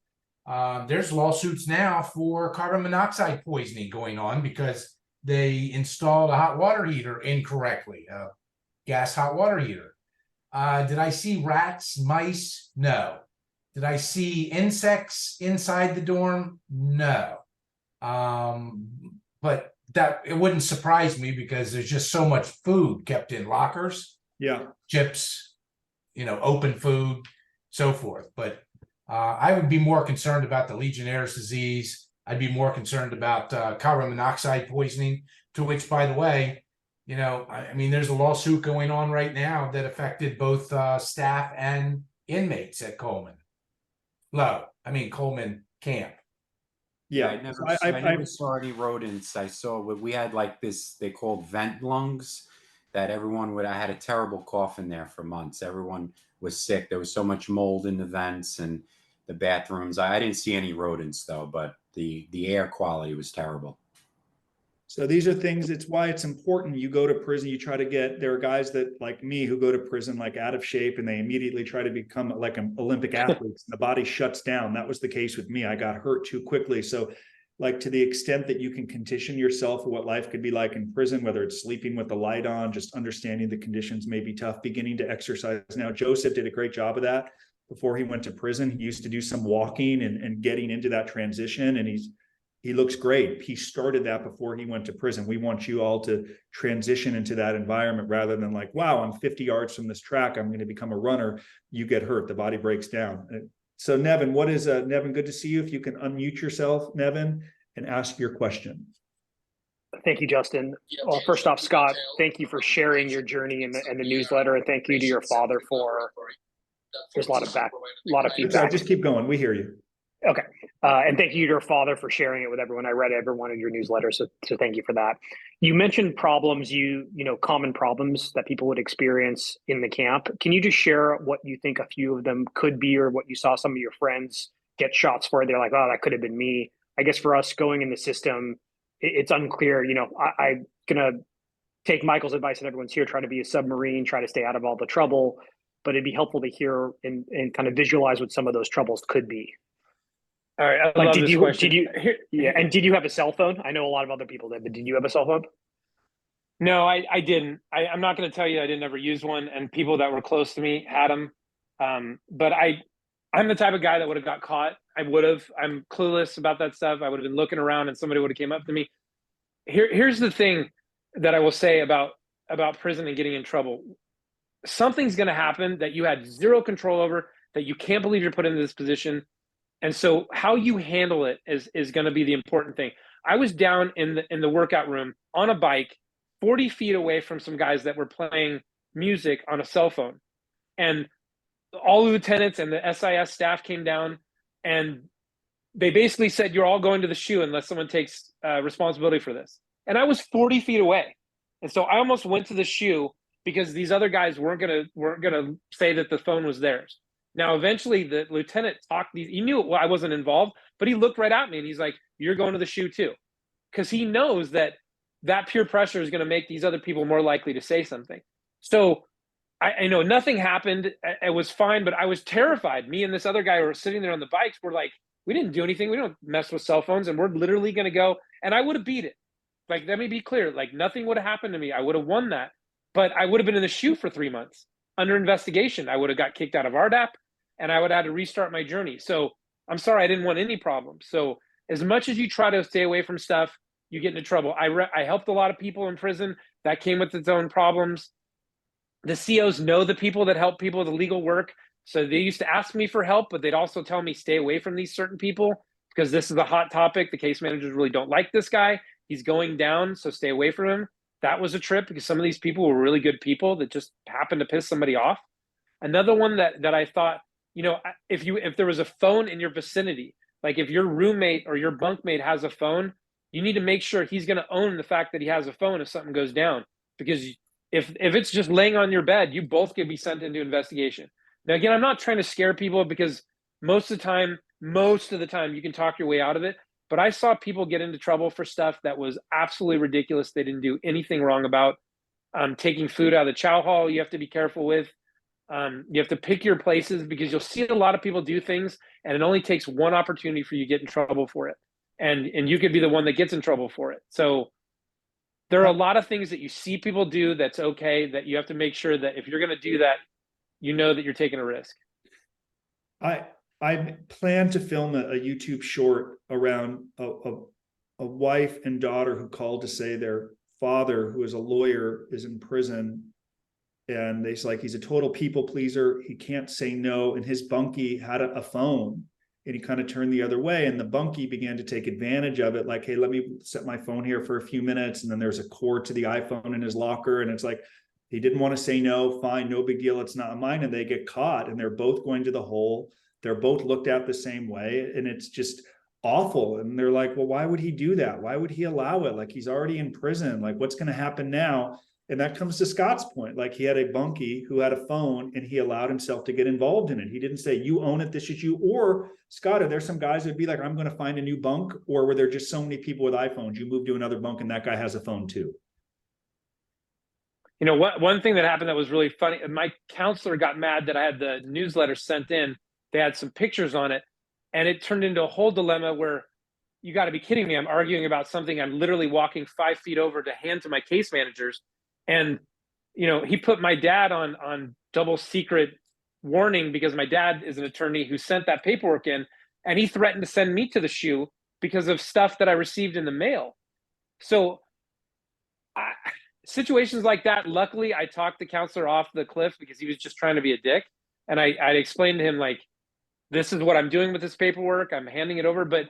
There's lawsuits now for carbon monoxide poisoning going on because they installed a hot water heater incorrectly, a gas hot water heater. Did I see rats, mice? No. Did I see insects inside the dorm? No. But that it wouldn't surprise me because there's just so much food kept in lockers. Yeah. Chips, open food, so forth. But I would be more concerned about the Legionnaire's disease. I'd be more concerned about carbon monoxide poisoning, to which, by the way, I mean, there's a lawsuit going on right now that affected both staff and inmates at Coleman Camp. Yeah. I never saw any rodents. I saw we had like this, they called vent lungs that I had a terrible cough in there for months. Everyone was sick. There was so much mold in the vents and the bathrooms. I didn't see any rodents though, but the air quality was terrible. So these are things, it's why it's important. You go to prison, there are guys that like me who go to prison like out of shape and they immediately try to become like an Olympic athletes and the body shuts down. That was the case with me. I got hurt too quickly. So like to the extent that you can condition yourself for what life could be like in prison, whether it's sleeping with the light on, just understanding the conditions may be tough, beginning to exercise. Now, Joseph did a great job of that before he went to prison. He used to do some walking and getting into that transition, and he looks great. He started that before he went to prison. We want you all to transition into that environment rather than like, wow, I'm 50 yards from this track, I'm going to become a runner. You get hurt, the body breaks down. So Nevin, Nevin, good to see you. If you can unmute yourself, Nevin, and ask your question. Thank you, Justin. Well, first off, Scott, thank you for sharing your journey in the newsletter, and thank you to your father for. There's a lot of feedback. Just keep going. We hear you. Okay. And thank you to your father for sharing it with everyone. I read every one of your newsletters, so thank you for that. You mentioned problems, common problems that people would experience in the camp. Can you just share what you think a few of them could be, or what you saw some of your friends get shots for? They're like, oh, that could have been me. I guess for us going in the system, it's unclear. I'm going to take Michael's advice, and everyone's here, try to be a submarine, try to stay out of all the trouble, but it'd be helpful to hear and kind of visualize what some of those troubles could be. All right. I love this question. And did you have a cell phone? I know a lot of other people did, but did you have a cell phone? No, I didn't. I'm not going to tell you I didn't ever use one, and people that were close to me had them. But I'm the type of guy that would have got caught. I'm clueless about that stuff. I would have been looking around and somebody would have came up to me. Here's the thing that I will say about prison and getting in trouble. Something's going to happen that you had zero control over, that you can't believe you're put into this position. And so how you handle it is going to be the important thing. I was down in the workout room on a bike, 40 feet away from some guys that were playing music on a cell phone. And all the lieutenants and the SIS staff came down, and they basically said, you're all going to the SHU unless someone takes responsibility for this. And I was 40 feet away. And so I almost went to the SHU because these other guys weren't gonna say that the phone was theirs. Now, eventually the lieutenant talked, he knew I wasn't involved, but he looked right at me and he's like, you're going to the SHU too. Because he knows that peer pressure is going to make these other people more likely to say something. So I know nothing happened. It was fine, but I was terrified. Me and this other guy were sitting there on the bikes. We're like, we didn't do anything. We don't mess with cell phones, and we're literally going to go. And I would have beat it. Like, let me be clear. Like, nothing would have happened to me. I would have won that, but I would have been in the SHU for 3 months under investigation. I would have got kicked out of RDAP, and I would have had to restart my journey. So I'm sorry, I didn't want any problems. So as much as you try to stay away from stuff, you get into trouble. I helped a lot of people in prison. That came with its own problems. The COs know the people that help people with the legal work. So they used to ask me for help, but they'd also tell me stay away from these certain people because this is a hot topic. The case managers really don't like this guy. He's going down, so stay away from him. That was a trip because some of these people were really good people that just happened to piss somebody off. Another one that I thought, if there was a phone in your vicinity, like if your roommate or your bunkmate has a phone, you need to make sure he's going to own the fact that he has a phone if something goes down. Because if it's just laying on your bed, you both could be sent into investigation. Now, again, I'm not trying to scare people because most of the time you can talk your way out of it. but I saw people get into trouble for stuff that was absolutely ridiculous. They didn't do anything wrong about. Taking food out of the chow hall, you have to be careful with. You have to pick your places, because you'll see a lot of people do things and it only takes one opportunity for you to get in trouble for it. And you could be the one that gets in trouble for it. So there are a lot of things that you see people do that's okay, that you have to make sure that if you're going to do that, you know that you're taking a risk. I plan to film a YouTube short around a wife and daughter who called to say their father, who is a lawyer, is in prison. And they's like, he's a total people pleaser. He can't say no. And his bunkie had a phone, and he kind of turned the other way. And the bunkie began to take advantage of it. Like, hey, let me set my phone here for a few minutes. And then there's a cord to the iPhone in his locker. And it's like, he didn't want to say no. Fine, no big deal. It's not mine. And they get caught, and they're both going to the hole. They're both looked at the same way. And it's just awful. And they're like, well, why would he do that? Why would he allow it? Like, he's already in prison. Like, what's going to happen now? And that comes to Scott's point. Like, he had a bunkie who had a phone, and he allowed himself to get involved in it. He didn't say, you own it, this is you. Or, Scott, are there some guys that'd be like, I'm going to find a new bunk? Or were there just so many people with iPhones, you move to another bunk and that guy has a phone too? You know what? One thing that happened that was really funny, my counselor got mad that I had the newsletter sent in. They had some pictures on it, and it turned into a whole dilemma where, you got to be kidding me, I'm arguing about something I'm literally walking 5 feet over to hand to my case managers. And, you know, he put my dad on double secret warning, because my dad is an attorney who sent that paperwork in, and he threatened to send me to the shoe because of stuff that I received in the mail. So situations like that, luckily I talked the counselor off the cliff, because he was just trying to be a dick. And I explained to him, like, this is what I'm doing with this paperwork. I'm handing it over. But,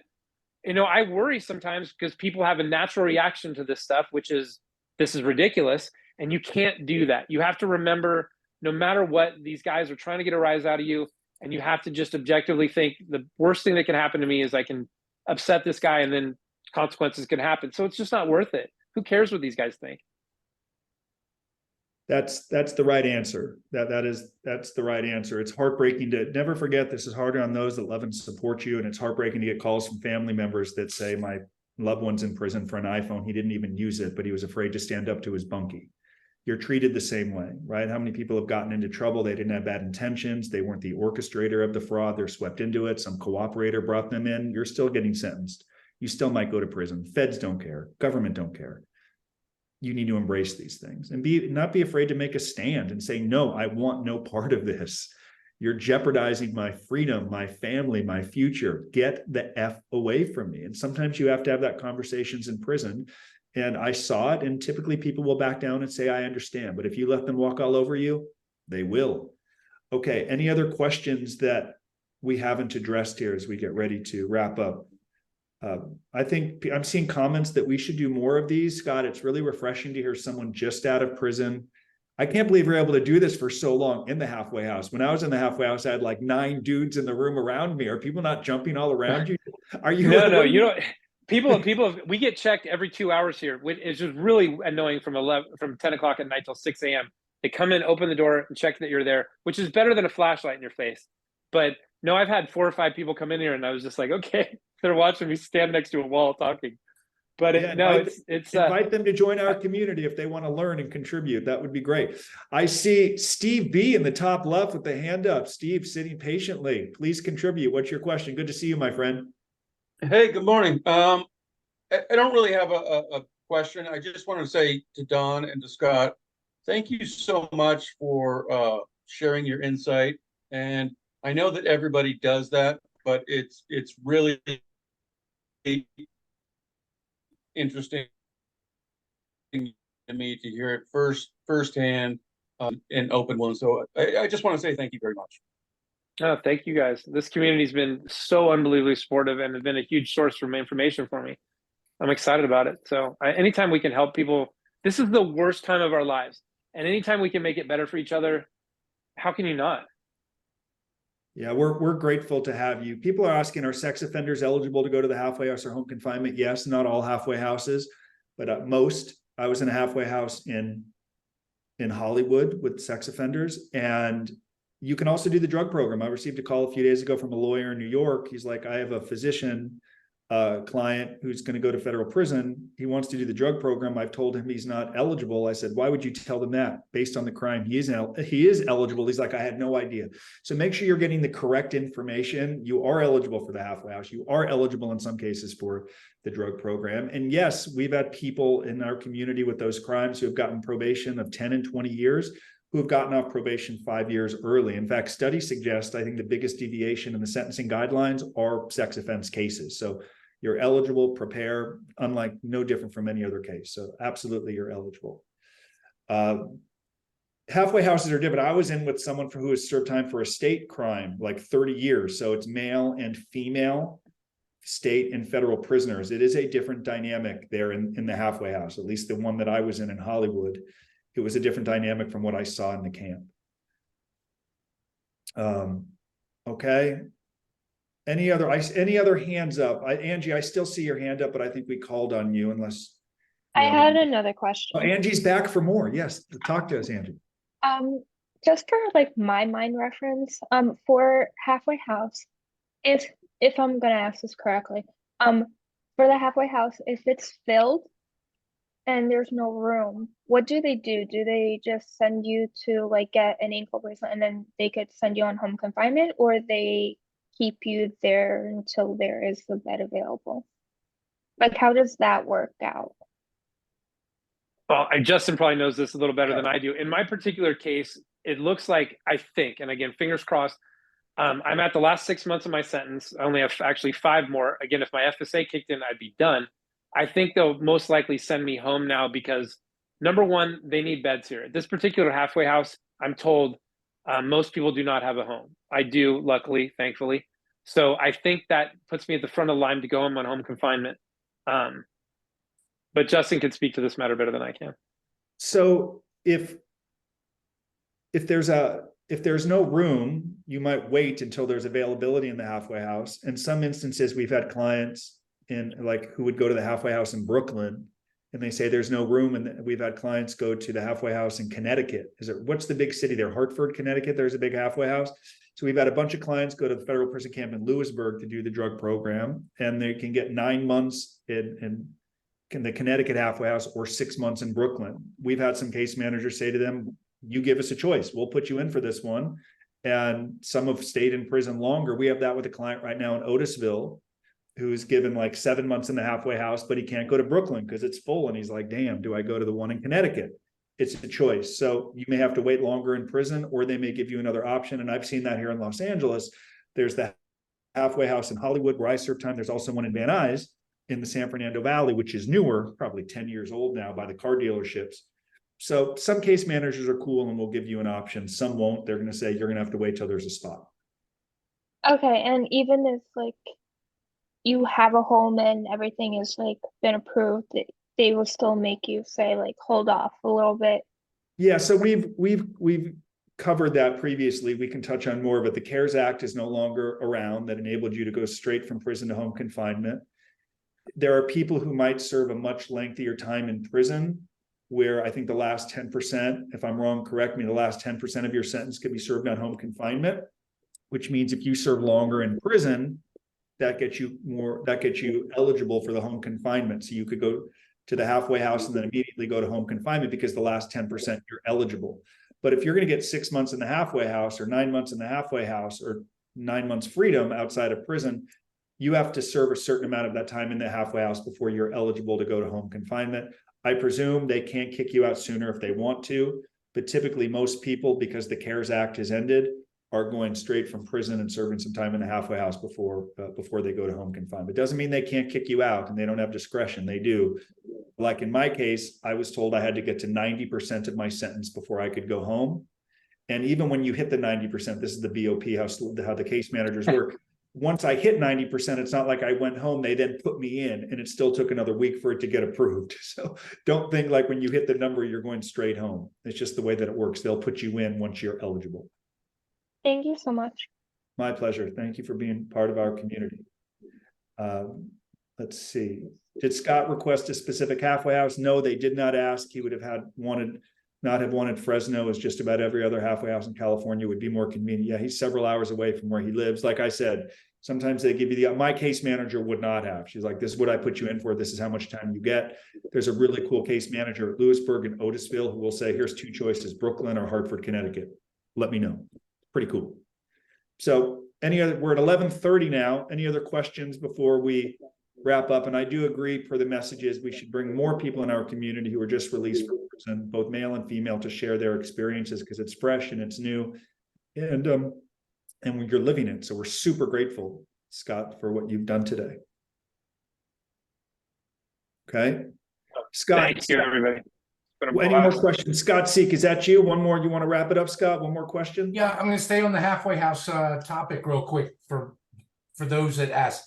you know, I worry sometimes because people have a natural reaction to this stuff, which is, this is ridiculous. And you can't do that. You have to remember, no matter what, these guys are trying to get a rise out of you. And you have to just objectively think, the worst thing that can happen to me is I can upset this guy, and then consequences can happen. So it's just not worth it. Who cares what these guys think? That's the right answer. That's the right answer. It's heartbreaking to never forget. This is harder on those that love and support you. And it's heartbreaking to get calls from family members that say, my loved one's in prison for an iPhone. He didn't even use it, but he was afraid to stand up to his bunkie. You're treated the same way, right? How many people have gotten into trouble? They didn't have bad intentions. They weren't the orchestrator of the fraud. They're swept into it. Some cooperator brought them in. You're still getting sentenced. You still might go to prison. Feds don't care. Government don't care. You need to embrace these things and not be afraid to make a stand and say, no, I want no part of this. You're jeopardizing my freedom, my family, my future. Get the F away from me. And sometimes you have to have that conversations in prison. And I saw it, and typically people will back down and say, I understand. But if you let them walk all over you, they will. Okay, any other questions that we haven't addressed here as we get ready to wrap up? I think I'm seeing comments that we should do more of these. Scott, it's really refreshing to hear someone just out of prison. I can't believe we're able to do this for so long in the halfway house. When I was in the halfway house, I had like 9 dudes in the room around me. Are people not jumping all around you? Are you? No, you know, people, we get checked every 2 hours here. It's just really annoying from 10 o'clock at night till 6 a.m. They come in, open the door, and check that you're there, which is better than a flashlight in your face. But no, I've had 4 or 5 people come in here, and I was just like, okay, they're watching me stand next to a wall talking. But yeah, it's invite them to join our community if they want to learn and contribute. That would be great. I see Steve B in the top left with the hand up. Steve, sitting patiently. Please contribute. What's your question? Good to see you, my friend. Hey, good morning. I don't really have a question. I just want to say to Don and to Scott, thank you so much for sharing your insight. And I know that everybody does that, but it's really interesting to me to hear it firsthand in open one. So I just want to say thank you very much. Oh, thank you guys. This community's been so unbelievably supportive and has been a huge source of information for me. I'm excited about it. So anytime we can help people, this is the worst time of our lives. And anytime we can make it better for each other, how can you not? Yeah, we're grateful to have you. People are asking, are sex offenders eligible to go to the halfway house or home confinement? Yes, not all halfway houses, but most. I was in a halfway house in Hollywood with sex offenders, and you can also do the drug program. I received a call a few days ago from a lawyer in New York. He's like, I have a physician client who's going to go to federal prison. He wants to do the drug program. I've told him he's not eligible. I said, why would you tell them that? Based on the crime, he is eligible. He's like, I had no idea. So make sure you're getting the correct information. You are eligible for the halfway house. You are eligible in some cases for the drug program. And yes, we've had people in our community with those crimes who have gotten probation of 10 and 20 years, who have gotten off probation 5 years early. In fact, studies suggest, I think the biggest deviation in the sentencing guidelines are sex offense cases. So you're eligible, prepare, unlike no different from any other case. So absolutely you're eligible. Halfway houses are different. I was in with someone who has served time for a state crime, like 30 years. So it's male and female state and federal prisoners. It is a different dynamic there in the halfway house, at least the one that I was in Hollywood. It was a different dynamic from what I saw in the camp. Okay. Any other hands up? Angie, I still see your hand up, but I think we called on you unless. I had another question. Oh, Angie's back for more. Yes, talk to us, Angie. Just for like my mind reference, for halfway house, if I'm gonna ask this correctly, for the halfway house, if it's filled and there's no room, what do? Do they just send you to like get an ankle bracelet and then they could send you on home confinement, or they keep you there until there is a bed available? Like, how does that work out? Well, Justin probably knows this a little better than I do. In my particular case, it looks like, I think, and again, fingers crossed, I'm at the last 6 months of my sentence. I only have actually 5 more. Again, if my FSA kicked in, I'd be done. I think they'll most likely send me home now because, number one, they need beds here. At this particular halfway house, I'm told most people do not have a home. I do, luckily, thankfully. So I think that puts me at the front of the line to go home on home confinement. But Justin can speak to this matter better than I can. So if there's no room, you might wait until there's availability in the halfway house. In some instances, we've had clients who would go to the halfway house in Brooklyn and they say there's no room. And we've had clients go to the halfway house in Connecticut. What's the big city there? Hartford, Connecticut. There's a big halfway house. So we've had a bunch of clients go to the federal prison camp in Lewisburg to do the drug program, and they can get 9 months in the Connecticut halfway house or 6 months in Brooklyn. We've had some case managers say to them, you give us a choice. We'll put you in for this one. And some have stayed in prison longer. We have that with a client right now in Otisville, who's given like 7 months in the halfway house, but he can't go to Brooklyn because it's full. And he's like, damn, do I go to the one in Connecticut? It's a choice. So you may have to wait longer in prison, or they may give you another option. And I've seen that here in Los Angeles. There's the halfway house in Hollywood where I serve time. There's also one in Van Nuys in the San Fernando Valley, which is newer, probably 10 years old now, by the car dealerships. So some case managers are cool and will give you an option. Some won't. They're going to say, you're going to have to wait till there's a spot. Okay. And even if like you have a home and everything is like been approved, they will still make you say like, hold off a little bit. Yeah. So we've covered that previously. We can touch on more, but the CARES Act is no longer around that enabled you to go straight from prison to home confinement. There are people who might serve a much lengthier time in prison, where I think the last 10%, if I'm wrong, correct me, the last 10% of your sentence could be served on home confinement, which means if you serve longer in prison, that gets you eligible for the home confinement. So you could go to the halfway house and then immediately go to home confinement because the last 10% you're eligible. But if you're going to get 6 months in the halfway house or 9 months in the halfway house or 9 months freedom outside of prison, you have to serve a certain amount of that time in the halfway house before you're eligible to go to home confinement. I presume they can't kick you out sooner if they want to, but typically most people, because the CARES Act has ended, are going straight from prison and serving some time in the halfway house before they go to home confinement. It doesn't mean they can't kick you out and they don't have discretion. They do. Like in my case, I was told I had to get to 90% of my sentence before I could go home. And even when you hit the 90%, this is the BOP, how the case managers work. Once I hit 90%, it's not like I went home, they then put me in, and it still took another week for it to get approved. So don't think like when you hit the number, you're going straight home. It's just the way that it works. They'll put you in once you're eligible. Thank you so much. My pleasure. Thank you for being part of our community. Let's see. Did Scott request a specific halfway house? No, they did not ask. He would have not have wanted Fresno, as just about every other halfway house in California would be more convenient. Yeah, he's several hours away from where he lives. Like I said, Sometimes they give you my case manager would not have. She's like, this is what I put you in for. This is how much time you get. There's a really cool case manager at Lewisburg and Otisville who will say, here's two choices, Brooklyn or Hartford, Connecticut. Let me know. Pretty cool. So we're at 11:30 now. Any other questions before we wrap up? And I do agree per the messages, we should bring more people in our community who are just released from prison, both male and female, to share their experiences because it's fresh and it's new. And you're living it. So we're super grateful, Scott, for what you've done today. Okay. Scott. Thank you, everybody. Any more questions? Scott Seek, is that you? One more. You want to wrap it up, Scott? One more question? Yeah, I'm going to stay on the halfway house topic real quick for those that ask.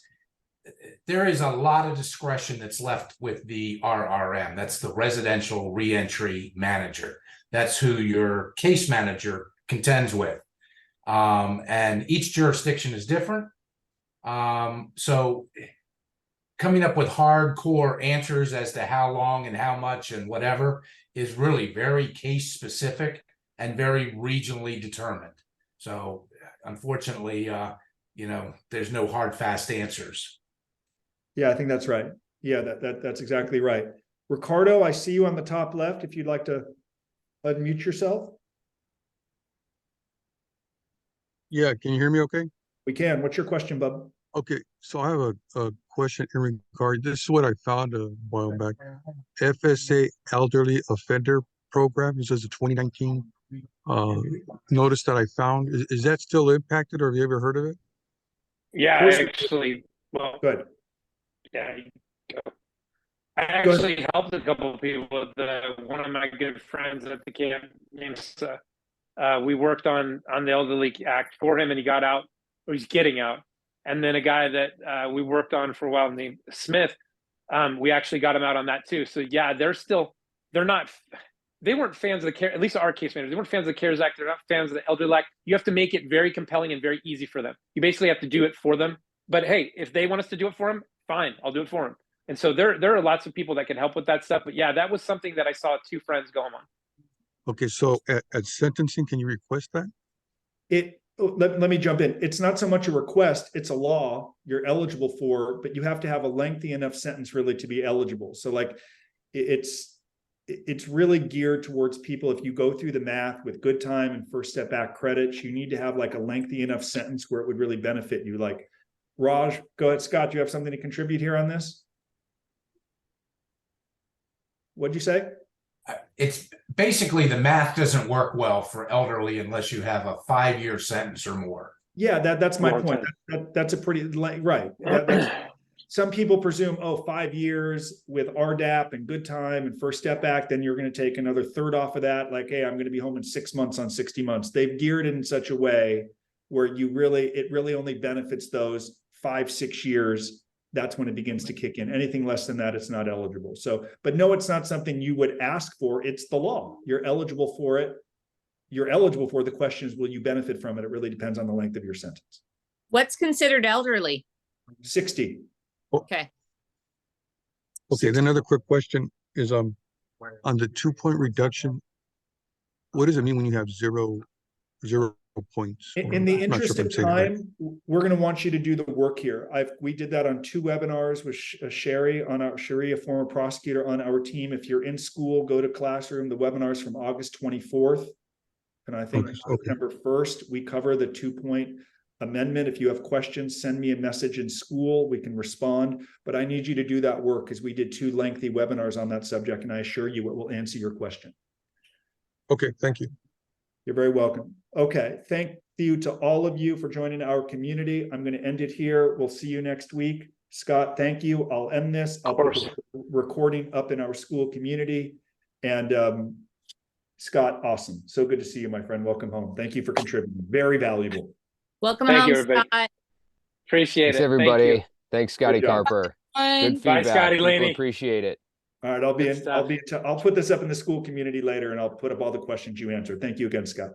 There is a lot of discretion that's left with the RRM. That's the residential reentry manager. That's who your case manager contends with. And each jurisdiction is different. So coming up with hardcore answers as to how long and how much and whatever is really very case specific and very regionally determined. So unfortunately, there's no hard, fast answers. Yeah, I think that's right. Yeah, that's exactly right. Ricardo, I see you on the top left. If you'd like to unmute yourself. Yeah, can you hear me okay? We can. What's your question, bub? Okay, so I have a question in regard, this is what I found a while back. FSA Elderly Offender Program, this is a 2019 notice that I found. Is that still impacted or have you ever heard of it? Yeah, actually, well, good. Yeah, I actually helped a couple of people with one of my good friends at the camp named we worked on the Elderly Act for him and he got out, or he's getting out. And then a guy that we worked on for a while named Smith, we actually got him out on that too. So yeah, they weren't fans of the CARES, at least our case managers, they weren't fans of the CARES Act, they're not fans of the Elderly Act. You have to make it very compelling and very easy for them. You basically have to do it for them. But hey, if they want us to do it for them, fine, I'll do it for them. And so there are lots of people that can help with that stuff. But yeah, that was something that I saw two friends go home on. Okay, so at sentencing, can you request that? Let me jump in. It's not so much a request, it's a law you're eligible for, but you have to have a lengthy enough sentence really to be eligible. So like it's really geared towards people. If you go through the math with good time and first step back credits, you need to have like a lengthy enough sentence where it would really benefit you. Like Raj, go ahead. Scott, do you have something to contribute here on this? What'd you say? It's basically the math doesn't work well for elderly unless you have a 5-year sentence or more. Yeah, that's my point. That's a pretty right. Some people presume, 5 years with RDAP and good time and first step back, then you're going to take another third off of that. Like, hey, I'm going to be home in 6 months on 60 months. They've geared it in such a way where it really only benefits those 5-6 years. That's when it begins to kick in. Anything less than that, it's not eligible. So, but no, it's not something you would ask for. It's the law. You're eligible for it. You're eligible for. The question is, will you benefit from it? It really depends on the length of your sentence. What's considered elderly? 60. Okay. Okay, then another quick question is on the 2-point reduction. What does it mean when you have zero points? In the interest of time, we're going to want you to do the work here. We did that on 2 webinars with Sherry, a former prosecutor on our team. If you're in school, go to Classroom. The webinar's from August 24th. And I think September 1st, we cover the 2-point amendment. If you have questions, send me a message in school. We can respond. But I need you to do that work because we did 2 lengthy webinars on that subject. And I assure you it will answer your question. Okay, thank you. You're very welcome. Okay, thank you to all of you for joining our community. I'm going to end it here. We'll see you next week. Scott, thank you. I'll end this. I'll put the recording up in our school community. And Scott, awesome. So good to see you, my friend. Welcome home. Thank you for contributing. Very valuable. Welcome home, Scott. Appreciate it. Thanks, everybody. Thank you. Thanks, Scotty Carper. Good feedback. Bye, Scotty People Laney. appreciate it. All right, I'll put this up in the school community later and I'll put up all the questions you answered. Thank you again, Scott.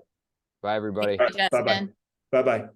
Bye, everybody. Right, bye-bye. Bye-bye.